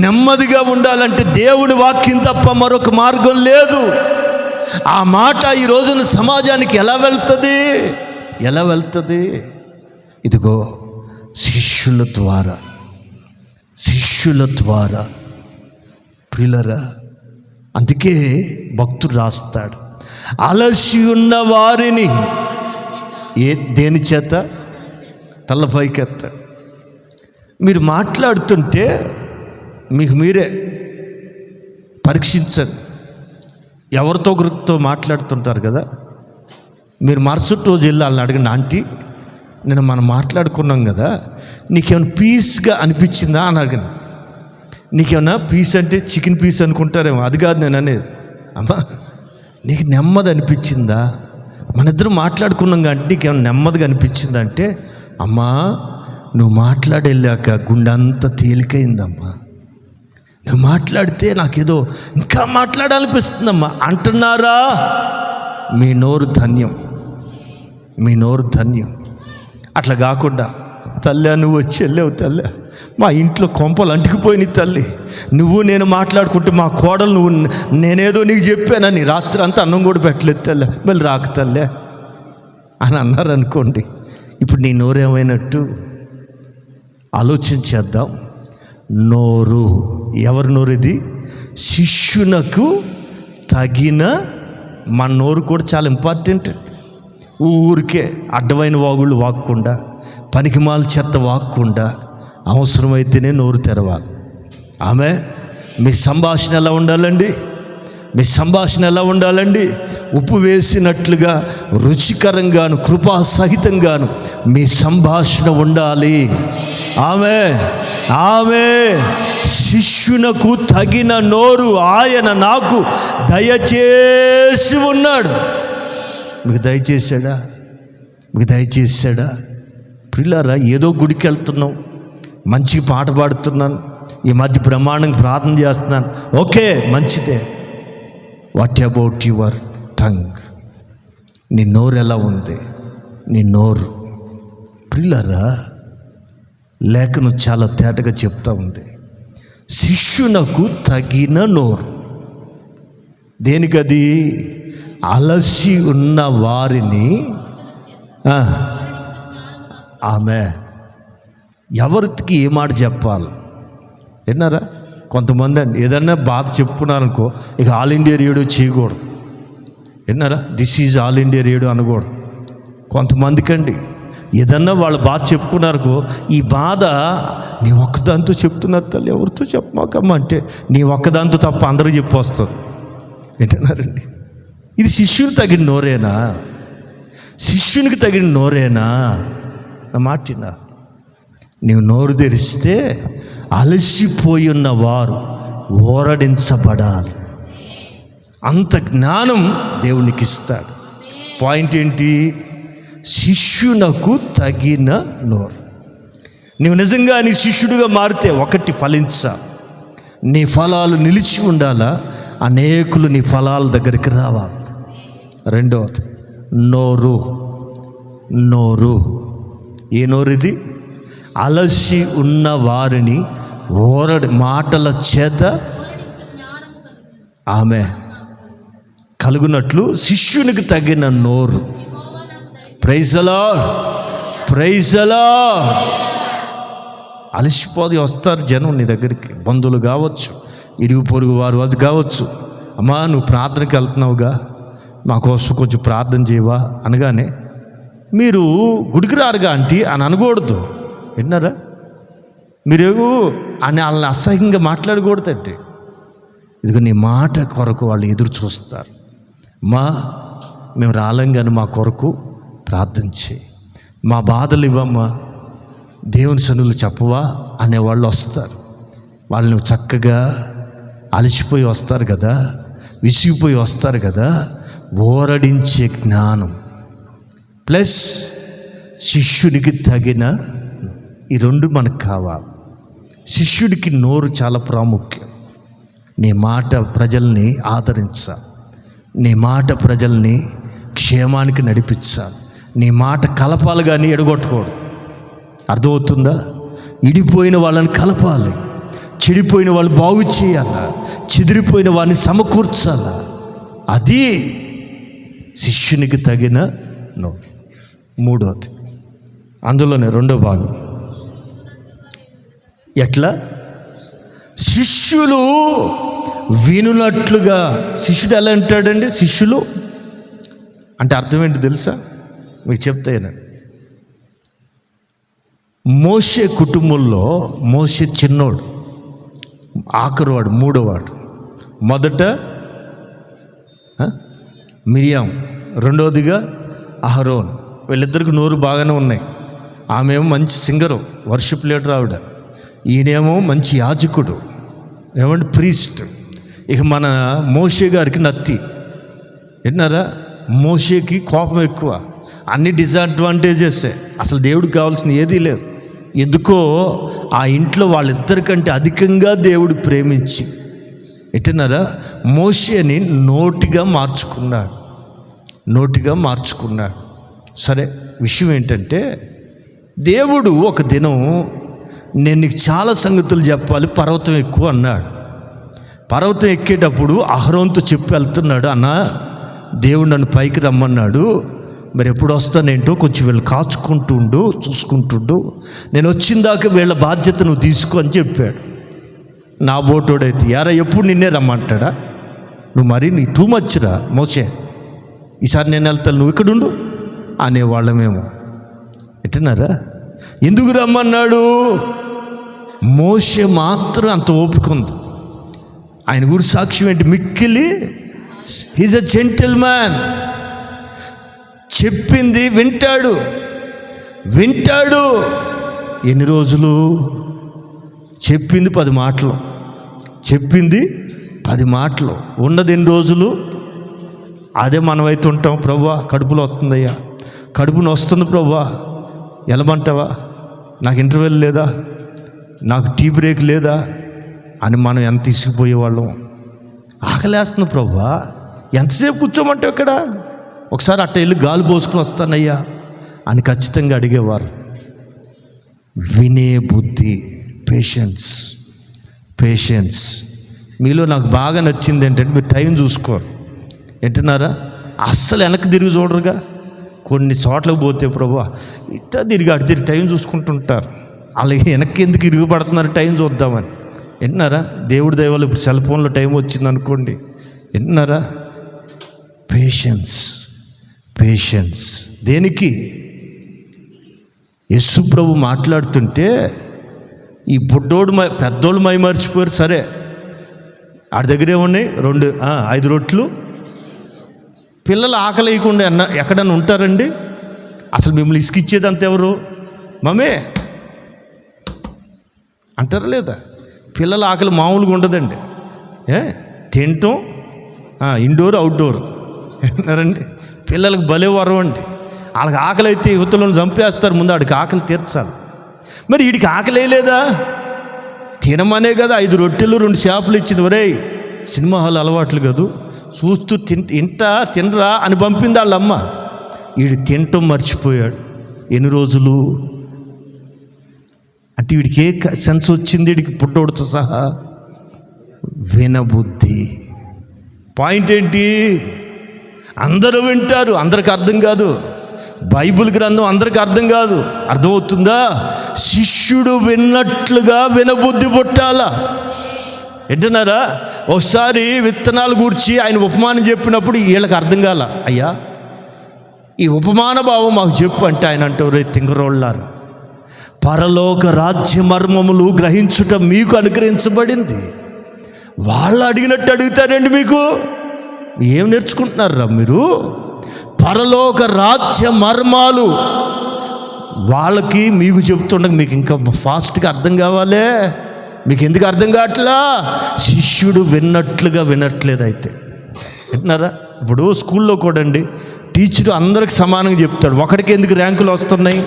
నెమ్మదిగా ఉండాలంటే దేవుని వాక్యం తప్ప మరొక మార్గం లేదు. ఆ మాట ఈ రోజున సమాజానికి ఎలా వెళ్తుంది? ఇదిగో శిష్యుల ద్వారా ప్రియులరా. అందుకే భక్తుడు రాస్తాడు, అలసి ఉన్న వారిని దేని చేత తలపైకెత్తాడు. మీరు మాట్లాడుతుంటే మీకు మీరే పరీక్షించండి. ఎవరితో ఒకరితో మాట్లాడుతుంటారు కదా, మీరు మరుసటి రోజు వెళ్ళి వాళ్ళని అడగండి, ఆంటీ నేను మనం మాట్లాడుకున్నాం కదా, నీకేమైనా పీస్గా అనిపించిందా అని అడగండి. నీకేమన్నా పీస్ అంటే చికెన్ పీస్ అనుకుంటారేమో, అది కాదు నేను అనేది. అమ్మా నీకు నెమ్మది అనిపించిందా? మన ఇద్దరం మాట్లాడుకున్నాం కాబట్టి నీకేమైనా నెమ్మదిగా అనిపించిందా అంటే, అమ్మా నువ్వు మాట్లాడేళ్ళాక గుండె అంతా తేలికైందమ్మా, నువ్వు మాట్లాడితే నాకేదో ఇంకా మాట్లాడాలనిపిస్తుందమ్మా అంటున్నారా? మీ నోరు ధన్యం. అట్లా కాకుండా తల్లి నువ్వు వచ్చి వెళ్ళావు తల్లి, మా ఇంట్లో కొంపలు అంటుకుపోయినాయి తల్లి, నువ్వు నేను మాట్లాడుకుంటే మా కోడలు నువ్వు నేనేదో నీకు చెప్పానని రాత్రి అంతా అన్నం కూడా పెట్టలేదు తల్లి, మళ్ళీ రాక తల్లే అని అన్నారు అనుకోండి. ఇప్పుడు నీ నోరేమైనట్టు ఆలోచించేద్దాం. నోరు, ఎవరి నోరు ఇది? శిష్యునకు తగిన. మన నోరు కూడా చాలా ఇంపార్టెంట్. ఊరికే అడ్డమైన వాగుళ్ళు వాక్కుండా, పనికిమాల చెత్త వాక్కుండా అవసరమైతేనే నోరు తెరవాలి. ఆమె మీ సంభాషణ ఎలా ఉండాలండి? మీ సంభాషణ ఎలా ఉండాలండి? ఉప్పు వేసినట్లుగా రుచికరంగాను కృపాసహితంగాను మీ సంభాషణ ఉండాలి. ఆమె శిష్యునకు తగిన నోరు ఆయన నాకు దయచేసి ఉన్నాడు. మీకు దయచేశాడా? మీకు దయచేశాడా? పిల్లరా, ఏదో గుడికి వెళ్తున్నాం, మంచి పాట పాడుతున్నాను, ఈ మధ్య బ్రహ్మాండంగా ప్రార్థన చేస్తున్నాను, ఓకే మంచిదే. What about your tongue? నీ నోరు ఎలా ఉంది? నీ నోరు. పిల్లరా, లేఖనం చాలా తేటగా చెప్తా ఉంది, శిష్యునకు తగిన నోరు. దేనికది? అలసి ఉన్న వారిని ఆమె ఎవరికి ఏ మాట చెప్పాలి? విన్నారా? కొంతమంది అండి ఏదన్నా బాధ చెప్పుకున్నారనుకో, ఇక ఆల్ ఇండియా రేడియో చేయకూడదు. విన్నారా? This is all India radio అనకూడదు. కొంతమందికండి ఏదన్నా వాళ్ళు బాధ చెప్పుకున్నారనుకో, ఈ బాధ నీ ఒక్కదాంతో చెప్తున్నారు తల్లి, ఎవరితో చెప్పమాకమ్మ అంటే నీ ఒక్కదాంతో తప్ప అందరూ చెప్పి వస్తుంది. వింటున్నారండి? ఇది శిష్యునికి తగిన నోరేనా? శిష్యునికి తగిన నోరేనా? నా మాటినా? నీవు నోరు తెరిస్తే అలసిపోయి ఉన్న వారు ఓరడించబడాలి. అంత జ్ఞానం దేవునికి ఇస్తాడు. పాయింట్ ఏంటి? శిష్యునకు తగిన నోరు. నీవు నిజంగా నీ శిష్యుడిగా మారితే ఒకటి ఫలించాలి, నీ ఫలాలు నిలిచి ఉండాలా, అనేకులు నీ ఫలాల దగ్గరికి రావాలి. రెండవది నోరు. నోరు ఏ నోరు ఇది? అలసి ఉన్న వారిని మాటల చేత ఆమె కలుగునట్లు శిష్యునికి తగిన నోరు. Praise the Lord, praise the Lord. అలసిపోది వస్తారు జనం నీ దగ్గరికి, బంధువులు కావచ్చు, ఇరుగు పొరుగు వారు అది కావచ్చు. అమ్మా నువ్వు ప్రార్థనకి వెళ్తున్నావుగా, మా కోసం కొంచెం ప్రార్థన చేయవా అనగానే మీరు గుడికి రారుగా ఆంటీ అని అనకూడదు. విన్నారా? మీరేమో అని వాళ్ళని అసహ్యంగా మాట్లాడకూడదండి. ఇదిగో నీ మాట కొరకు వాళ్ళు ఎదురు చూస్తారు. మా మేము రాలేం కానీ మా కొరకు ప్రార్థన చేయి, మా బాధలు ఇవ్వమ్మా, దేవుని సన్నిధిలో చెప్పవా అనేవాళ్ళు వస్తారు. వాళ్ళు చక్కగా అలసిపోయి వస్తారు కదా, విసిగిపోయి వస్తారు కదా. ఓరడించే జ్ఞానం ప్లస్ శిష్యుడికి తగిన ఈ రెండు మనకు కావాలి. శిష్యుడికి నోరు చాలా ప్రాముఖ్యం. నీ మాట ప్రజల్ని ఆదరించాలి, నీ మాట ప్రజల్ని క్షేమానికి నడిపించాలి, నీ మాట కలపాలి కానీ ఎడగొట్టకూడదు. అర్థమవుతుందా? ఇడిపోయిన వాళ్ళని కలపాలి, చెడిపోయిన వాళ్ళు బాగు చేయాలా, చెదిరిపోయిన వాడిని సమకూర్చాలా. అది శిష్యునికి తగిన నోరు. మూడోది, అందులోనే రెండో భాగం, ఎట్లా శిష్యులు వినున్నట్లుగా. శిష్యుడు ఎలా అంటాడండి? శిష్యులు అంటే అర్థం ఏంటి తెలుసా? మీకు చెప్తాయనండి. మోషే కుటుంబంలో మోషే చిన్నోడు, ఆఖరువాడు, మూడోవాడు. మొదట మిరియాం, రెండవదిగా అహరోన్. వీళ్ళిద్దరికి నోరు బాగానే ఉన్నాయి. ఆమెమో మంచి సింగరు, వర్షిప్ లీడర్ ఆవిడ. ఈయనేమో మంచి యాజకుడు, ఏమంటే ప్రీస్ట్. ఇక మన మోషే గారికి నత్తి. విన్నారా? మోషేకి కోపం ఎక్కువ, అన్ని డిసడ్వాంటేజెసే, అసలు దేవుడికి కావాల్సిన ఏదీ లేదు. ఎందుకో ఆ ఇంట్లో వాళ్ళిద్దరికంటే అధికంగా దేవుడు ప్రేమించి ఎట్టున్నారా మోషేని నోటిగా మార్చుకున్నాడు. సరే, విషయం ఏంటంటే దేవుడు ఒక దినం నేను నీకు చాలా సంగతులు చెప్పాలి, పర్వతం ఎక్కువ అన్నాడు. పర్వతం ఎక్కేటప్పుడు అహరోన్తో చెప్పి వెళ్తున్నాడు, అన్న దేవుడు నన్ను పైకి రమ్మన్నాడు, మరి ఎప్పుడు వస్తానేంటో కొంచెం వీళ్ళు కాచుకుంటుండు, చూసుకుంటుండు, నేను వచ్చిన దాకా వీళ్ళ బాధ్యత నువ్వు తీసుకో అని చెప్పాడు. నా బోటోడైతే యారా ఎప్పుడు నిన్నే రమ్మంటాడా, నువ్వు మరీ నీ టూ మచ్రా మోసే, ఈసారి నేను వెళ్తాను నువ్వు ఇక్కడ ఉండు అనేవాళ్ళమేమో. ఎట్టున్నారా? ఎందుకు రమ్మన్నాడు? మోషే మాత్రం అంత ఓపిక ఉంది. ఆయన గురి సాక్ష్యం ఏంటి? మిక్కిలి హీజ్ అ జెంటిల్ మ్యాన్. చెప్పింది వింటాడు. ఎన్ని రోజులు? చెప్పింది 10 మాటలు. ఉన్నది ఎన్ని రోజులు? అదే మనమైతే ఉంటాం, ప్రభువా కడుపులో వస్తుందయ్యా, కడుపును వస్తుంది ప్రభువా, వెళ్ళమంటావా, నాకు ఇంటర్వెల్ లేదా, నాకు టీ బ్రేక్ లేదా అని మనం ఎంత తీసుకుపోయేవాళ్ళం. ఆకలేస్తుంది ప్రభువా, ఎంతసేపు కూర్చోమంటావు ఇక్కడ, ఒకసారి అట్ట వెళ్ళి గాలి పోసుకుని వస్తానయ్యా అని ఖచ్చితంగా అడిగేవారు. వినే బుద్ధి, పేషెన్స్. మీలో నాకు బాగా నచ్చింది ఏంటంటే మీరు టైం చూసుకోరు. వింటున్నారా? అస్సలు వెనక్కి తిరిగి చూడరుగా. కొన్ని చోట్లకు పోతే ప్రభువా ఇట్టా తిరిగి అటు తిరిగి టైం చూసుకుంటుంటారు. అలాగే వెనక్కి ఎందుకు ఇరుగుపడుతున్నారు, టైం చూద్దామని. వింటున్నారా? దేవుడి దయవల్ల ఇప్పుడు సెల్ ఫోన్లో టైం వచ్చింది అనుకోండి. వింటున్నారా? పేషెన్స్ దేనికి? యేసు ప్రభు మాట్లాడుతుంటే ఈ బుడ్డోడు పెద్దోళ్ళు మర్చిపోయారు. సరే, ఆడి దగ్గర ఏమున్నాయి? 5 రొట్లు. పిల్లలు ఆకలి వేయకుండా ఎక్కడన్నా ఉంటారండి? అసలు మిమ్మల్ని ఇసుకిచ్చేదంత ఎవరు? మమ్మే అంటారా లేదా? పిల్లల ఆకలి మామూలుగా ఉండదండి. తినటం ఇండోర్ అవుట్డోర్ విన్నారండి. పిల్లలకు భలే వరం అండి. వాళ్ళకి ఆకలి అయితే యువతలను చంపేస్తారు, ముందు ఆడికి ఆకలి తీర్చాలి. మరి వీడికి ఆకలి వేయలేదా? తినమనే కదా 5 రొట్టెలు 2 చేపలు ఇచ్చింది. ఒరేయ్ సినిమా హాల్ అలవాట్లు కాదు, చూస్తూ తినరా అని పంపింది వాళ్ళమ్మ. వీడు తినటం మర్చిపోయాడు. ఎన్ని రోజులు అంటే వీడికి ఏ సెన్స్ వచ్చింది? వీడికి పుట్టోడుతో సహా వినబుద్ధి. పాయింట్ ఏంటి? అందరూ వింటారు, అందరికి అర్థం కాదు. బైబిల్ గ్రంథం అందరికి అర్థం కాదు. అర్థమవుతుందా? శిష్యుడు విన్నట్లుగా వినబుద్ధి పుట్టాలా. వింటున్నారా? ఒకసారి విత్తనాలు గూర్చి ఆయన ఉపమానం చెప్పినప్పుడు వీళ్ళకి అర్థం కాల. అయ్యా ఈ ఉపమాన భావం మాకు చెప్పు అంటే ఆయన అంటారు, తింగరోళ్ళారా, పరలోక రాజ్య మర్మములు గ్రహించుట మీకు అనుగ్రహించబడింది. వాళ్ళు అడిగినట్టు అడుగుతారండి. మీకు ఏం నేర్చుకుంటున్నారా మీరు? పరలోక రాజ్య మర్మాలు వాళ్ళకి మీకు చెప్తుండగా మీకు ఇంకా ఫాస్ట్గా అర్థం కావాలే. మీకు ఎందుకు అర్థం కావట్లా? శిష్యుడు విన్నట్లుగా వినట్లేదు. అయితే వింటున్నారా? ఇప్పుడు స్కూల్లో కూడా అండి టీచరు అందరికి సమానంగా చెప్తాడు. ఒకడికి ఎందుకు ర్యాంకులు వస్తున్నాయి,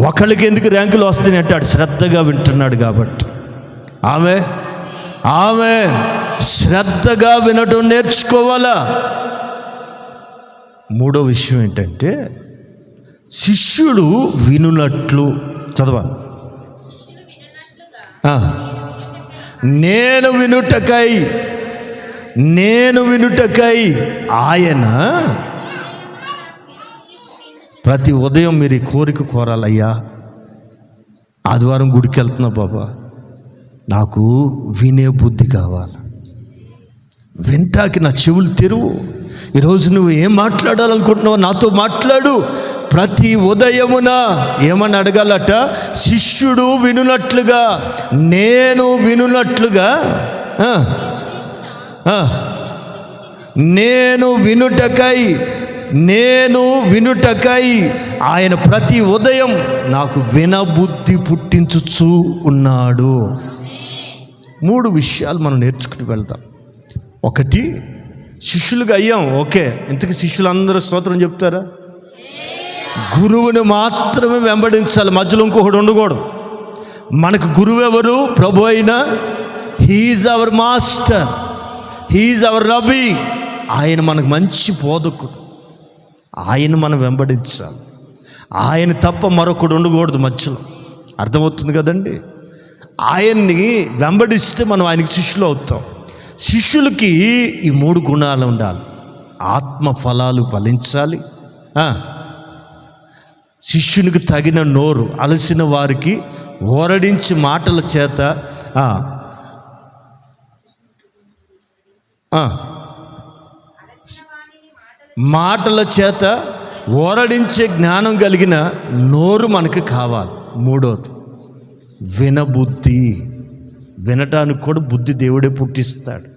ఒకళ్ళకి ఎందుకు ర్యాంకులు వస్తున్నాయి అంటే ఆడు శ్రద్ధగా వింటున్నాడు కాబట్టి. ఆమె శ్రద్ధగా వినటం నేర్చుకోవాలా. మూడో విషయం ఏంటంటే శిష్యుడు వినున్నట్లు చదవాలి. నేను వినుటకై ఆయన ప్రతి ఉదయం మీరు ఈ కోరిక కోరాలయ్యా. ఆదివారం గుడికి వెళ్తున్నా బాబా, నాకు వినే బుద్ధి కావాలి, వింటాకి నా చెవులు తెరువు. ఈరోజు నువ్వు ఏం మాట్లాడాలనుకుంటున్నావో నాతో మాట్లాడు. ప్రతి ఉదయమున ఏమని అడగాలట? శిష్యుడు వినున్నట్లుగా, నేను వినున్నట్లుగా, నేను వినుటకై ఆయన ప్రతి ఉదయం నాకు వినబుద్ధి పుట్టించుచూ ఉన్నాడు. 3 విషయాలు మనం నేర్చుకుని వెళ్తాం. ఒకటి, శిష్యులుగా అయ్యాం, ఓకే. ఇంతకీ శిష్యులందరూ స్తోత్రం చెప్తారా? గురువుని మాత్రమే వెంబడించాలి, మధ్యలో ఇంకొకటి ఉండకూడదు. మనకు గురువు ఎవరు? ప్రభు అయిన he's our master, he's our rabbi. ఆయన మనకు మంచి బోధకుడు, ఆయన మనం వెంబడించాలి. ఆయన తప్ప మరొకడు ఉండకూడదు మధ్యలో. అర్థమవుతుంది కదండి? ఆయన్ని వెంబడిస్తే మనం ఆయనకి శిష్యులు అవుతాం. శిష్యులకి ఈ 3 గుణాలు ఉండాలి. ఆత్మ ఫలాలు ఫలించాలి, శిష్యునికి తగిన నోరు, అలసిన వారికి ఓరడించి మాటల చేత మాటల చేత ఓరడించే జ్ఞానం కలిగిన నోరు మనకు కావాలి. 3వది వినబుద్ధి. వినటానికి కూడా బుద్ధి దేవుడే పుట్టిస్తాడు,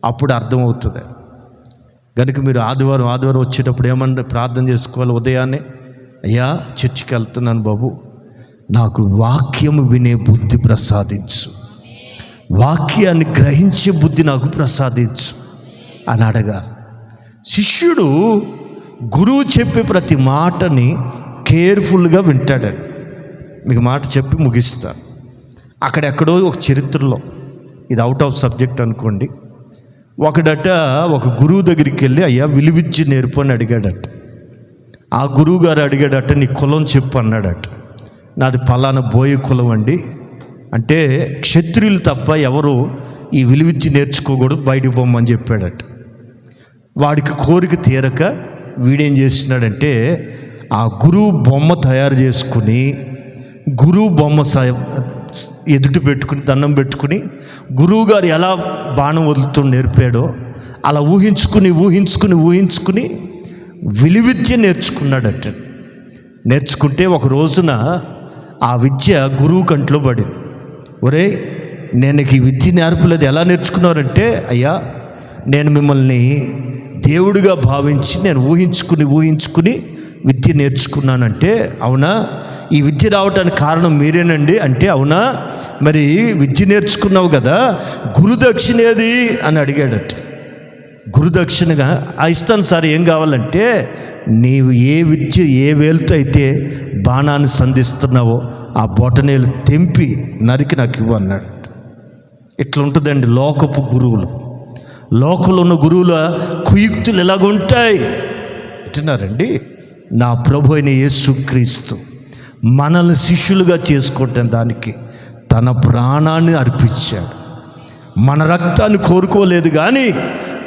అప్పుడు అర్థమవుతుంది. కనుక మీరు ఆదివారం వచ్చేటప్పుడు ఏమన్నా ప్రార్థన చేసుకోవాలి. ఉదయాన్నే, అయ్యా చర్చికి వెళ్తున్నాను బాబు, నాకు వాక్యము వినే బుద్ధి ప్రసాదించు, వాక్యాన్ని గ్రహించే బుద్ధి నాకు ప్రసాదించు అని అడగాలి. శిష్యుడు గురువు చెప్పే ప్రతి మాటని కేర్ఫుల్గా వింటాడని. మీకు మాట చెప్పి ముగిస్తాను. అక్కడెక్కడో ఒక చరిత్రలో, ఇది అవుట్ ఆఫ్ సబ్జెక్ట్ అనుకోండి, ఒక గురువు దగ్గరికి వెళ్ళి అయ్యా విలువిద్య నేర్పు అని అడిగాడట. ఆ గురువు గారు అడిగాడట, నీ కులం చెప్పు అన్నాడట. నాది పలానా బోయ కులం అండి అంటే, క్షత్రియులు తప్ప ఎవరు ఈ విలువిద్య నేర్చుకోకూడదు, బయటికి పొమ్మని చెప్పాడట. వాడికి కోరిక తీరక వీడేం చేస్తున్నాడంటే, ఆ గురువు బొమ్మ తయారు చేసుకుని, గురువు బొమ్మ ఎదుటి పెట్టుకుని దండం పెట్టుకుని, గురువుగారు ఎలా బాణం వదులుతూ నేర్పాడో అలా ఊహించుకుని విలువిద్య నేర్చుకున్నాడట. నేర్చుకుంటే ఒక రోజున ఆ విద్య గురువు కంట్లో పడింది. ఒరే, నేను ఈ విద్య నేర్పలేదు, ఎలా నేర్చుకున్నారంటే, అయ్యా నేను మిమ్మల్ని దేవుడిగా భావించి నేను ఊహించుకుని విద్య నేర్చుకున్నానంటే, అవునా, ఈ విద్య రావటానికి కారణం మీరేనండి అంటే, అవునా, మరి విద్య నేర్చుకున్నావు కదా, గురుదక్షిణ ఏది అని అడిగాడట. గురుదక్షిణగా ఇస్తాను సార్, ఏం కావాలంటే, నీవు ఏ వేలుతో అయితే బాణాన్ని సంధిస్తున్నావో ఆ బొటనేలు తెంపి నరికి నాకు ఇవ్వు అన్నాడు. ఇట్లా ఉంటుందండి లోకపు గురువులు. లోకంలో ఉన్న గురువుల కుయుక్తులు ఎలాగుంటాయి అంటున్నారండి. నా ప్రభు అయిన యేసుక్రీస్తు మనల్ని శిష్యులుగా చేసుకోవటం దానికి తన ప్రాణాన్ని అర్పించాడు. మన రక్తాన్ని కోరుకోలేదు కానీ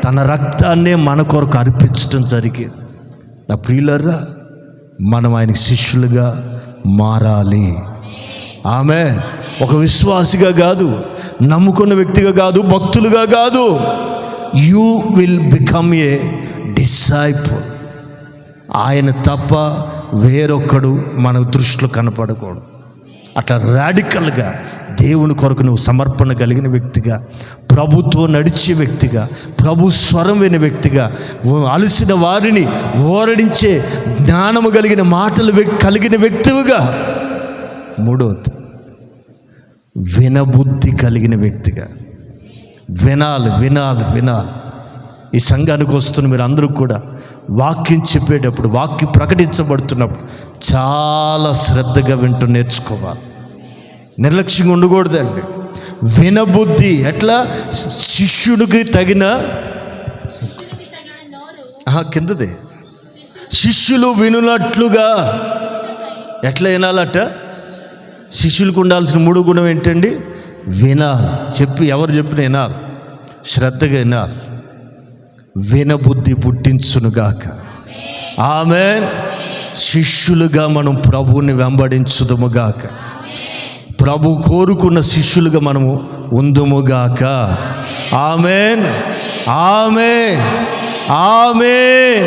తన రక్తాన్నే మన కొరకు అర్పించడం జరిగింది. నా ప్రియులారా, మనం ఆయనకి శిష్యులుగా మారాలి. ఆమె ఒక విశ్వాసిగా కాదు, నమ్ముకున్న వ్యక్తిగా కాదు, భక్తులుగా కాదు. You will become a disciple. ఆయన తప్ప వేరొక్కడు మన దృష్టిలో కనపడకూడదు. అట్లా రాడికల్గా దేవుని కొరకు నువ్వు సమర్పణ కలిగిన వ్యక్తిగా, ప్రభుత్వం నడిచే వ్యక్తిగా, ప్రభు స్వరం వినే వ్యక్తిగా, అలసిన వారిని ఓరడించే జ్ఞానము కలిగిన మాటలు కలిగిన వ్యక్తివిగా. 3వది వినబుద్ధి కలిగిన వ్యక్తిగా. వినాలి. ఈ సంఘానికి వస్తున్న మీరు అందరూ కూడా వాక్యం చెప్పేటప్పుడు, వాక్యం ప్రకటించబడుతున్నప్పుడు చాలా శ్రద్ధగా వింటూ నేర్చుకోవాలి. నిర్లక్ష్యంగా ఉండకూడదండి. వినబుద్ధి ఎట్లా? శిష్యుడికి తగిన కిందది శిష్యులు వినున్నట్లుగా. ఎట్లా వినాలట? శిష్యులకు ఉండాల్సిన 3 గుణం ఏంటండి? వినాలి. ఎవరు చెప్పిన వినాలి, శ్రద్ధగా వినాలి. వినబుద్ధి పుట్టించునుగాక. ఆమేన్. శిష్యులుగా మనం ప్రభువుని వెంబడించుదుముగాక. ప్రభు కోరుకున్న శిష్యులుగా మనము ఉందుముగాక. ఆమేన్. ఆమేన్. ఆమేన్.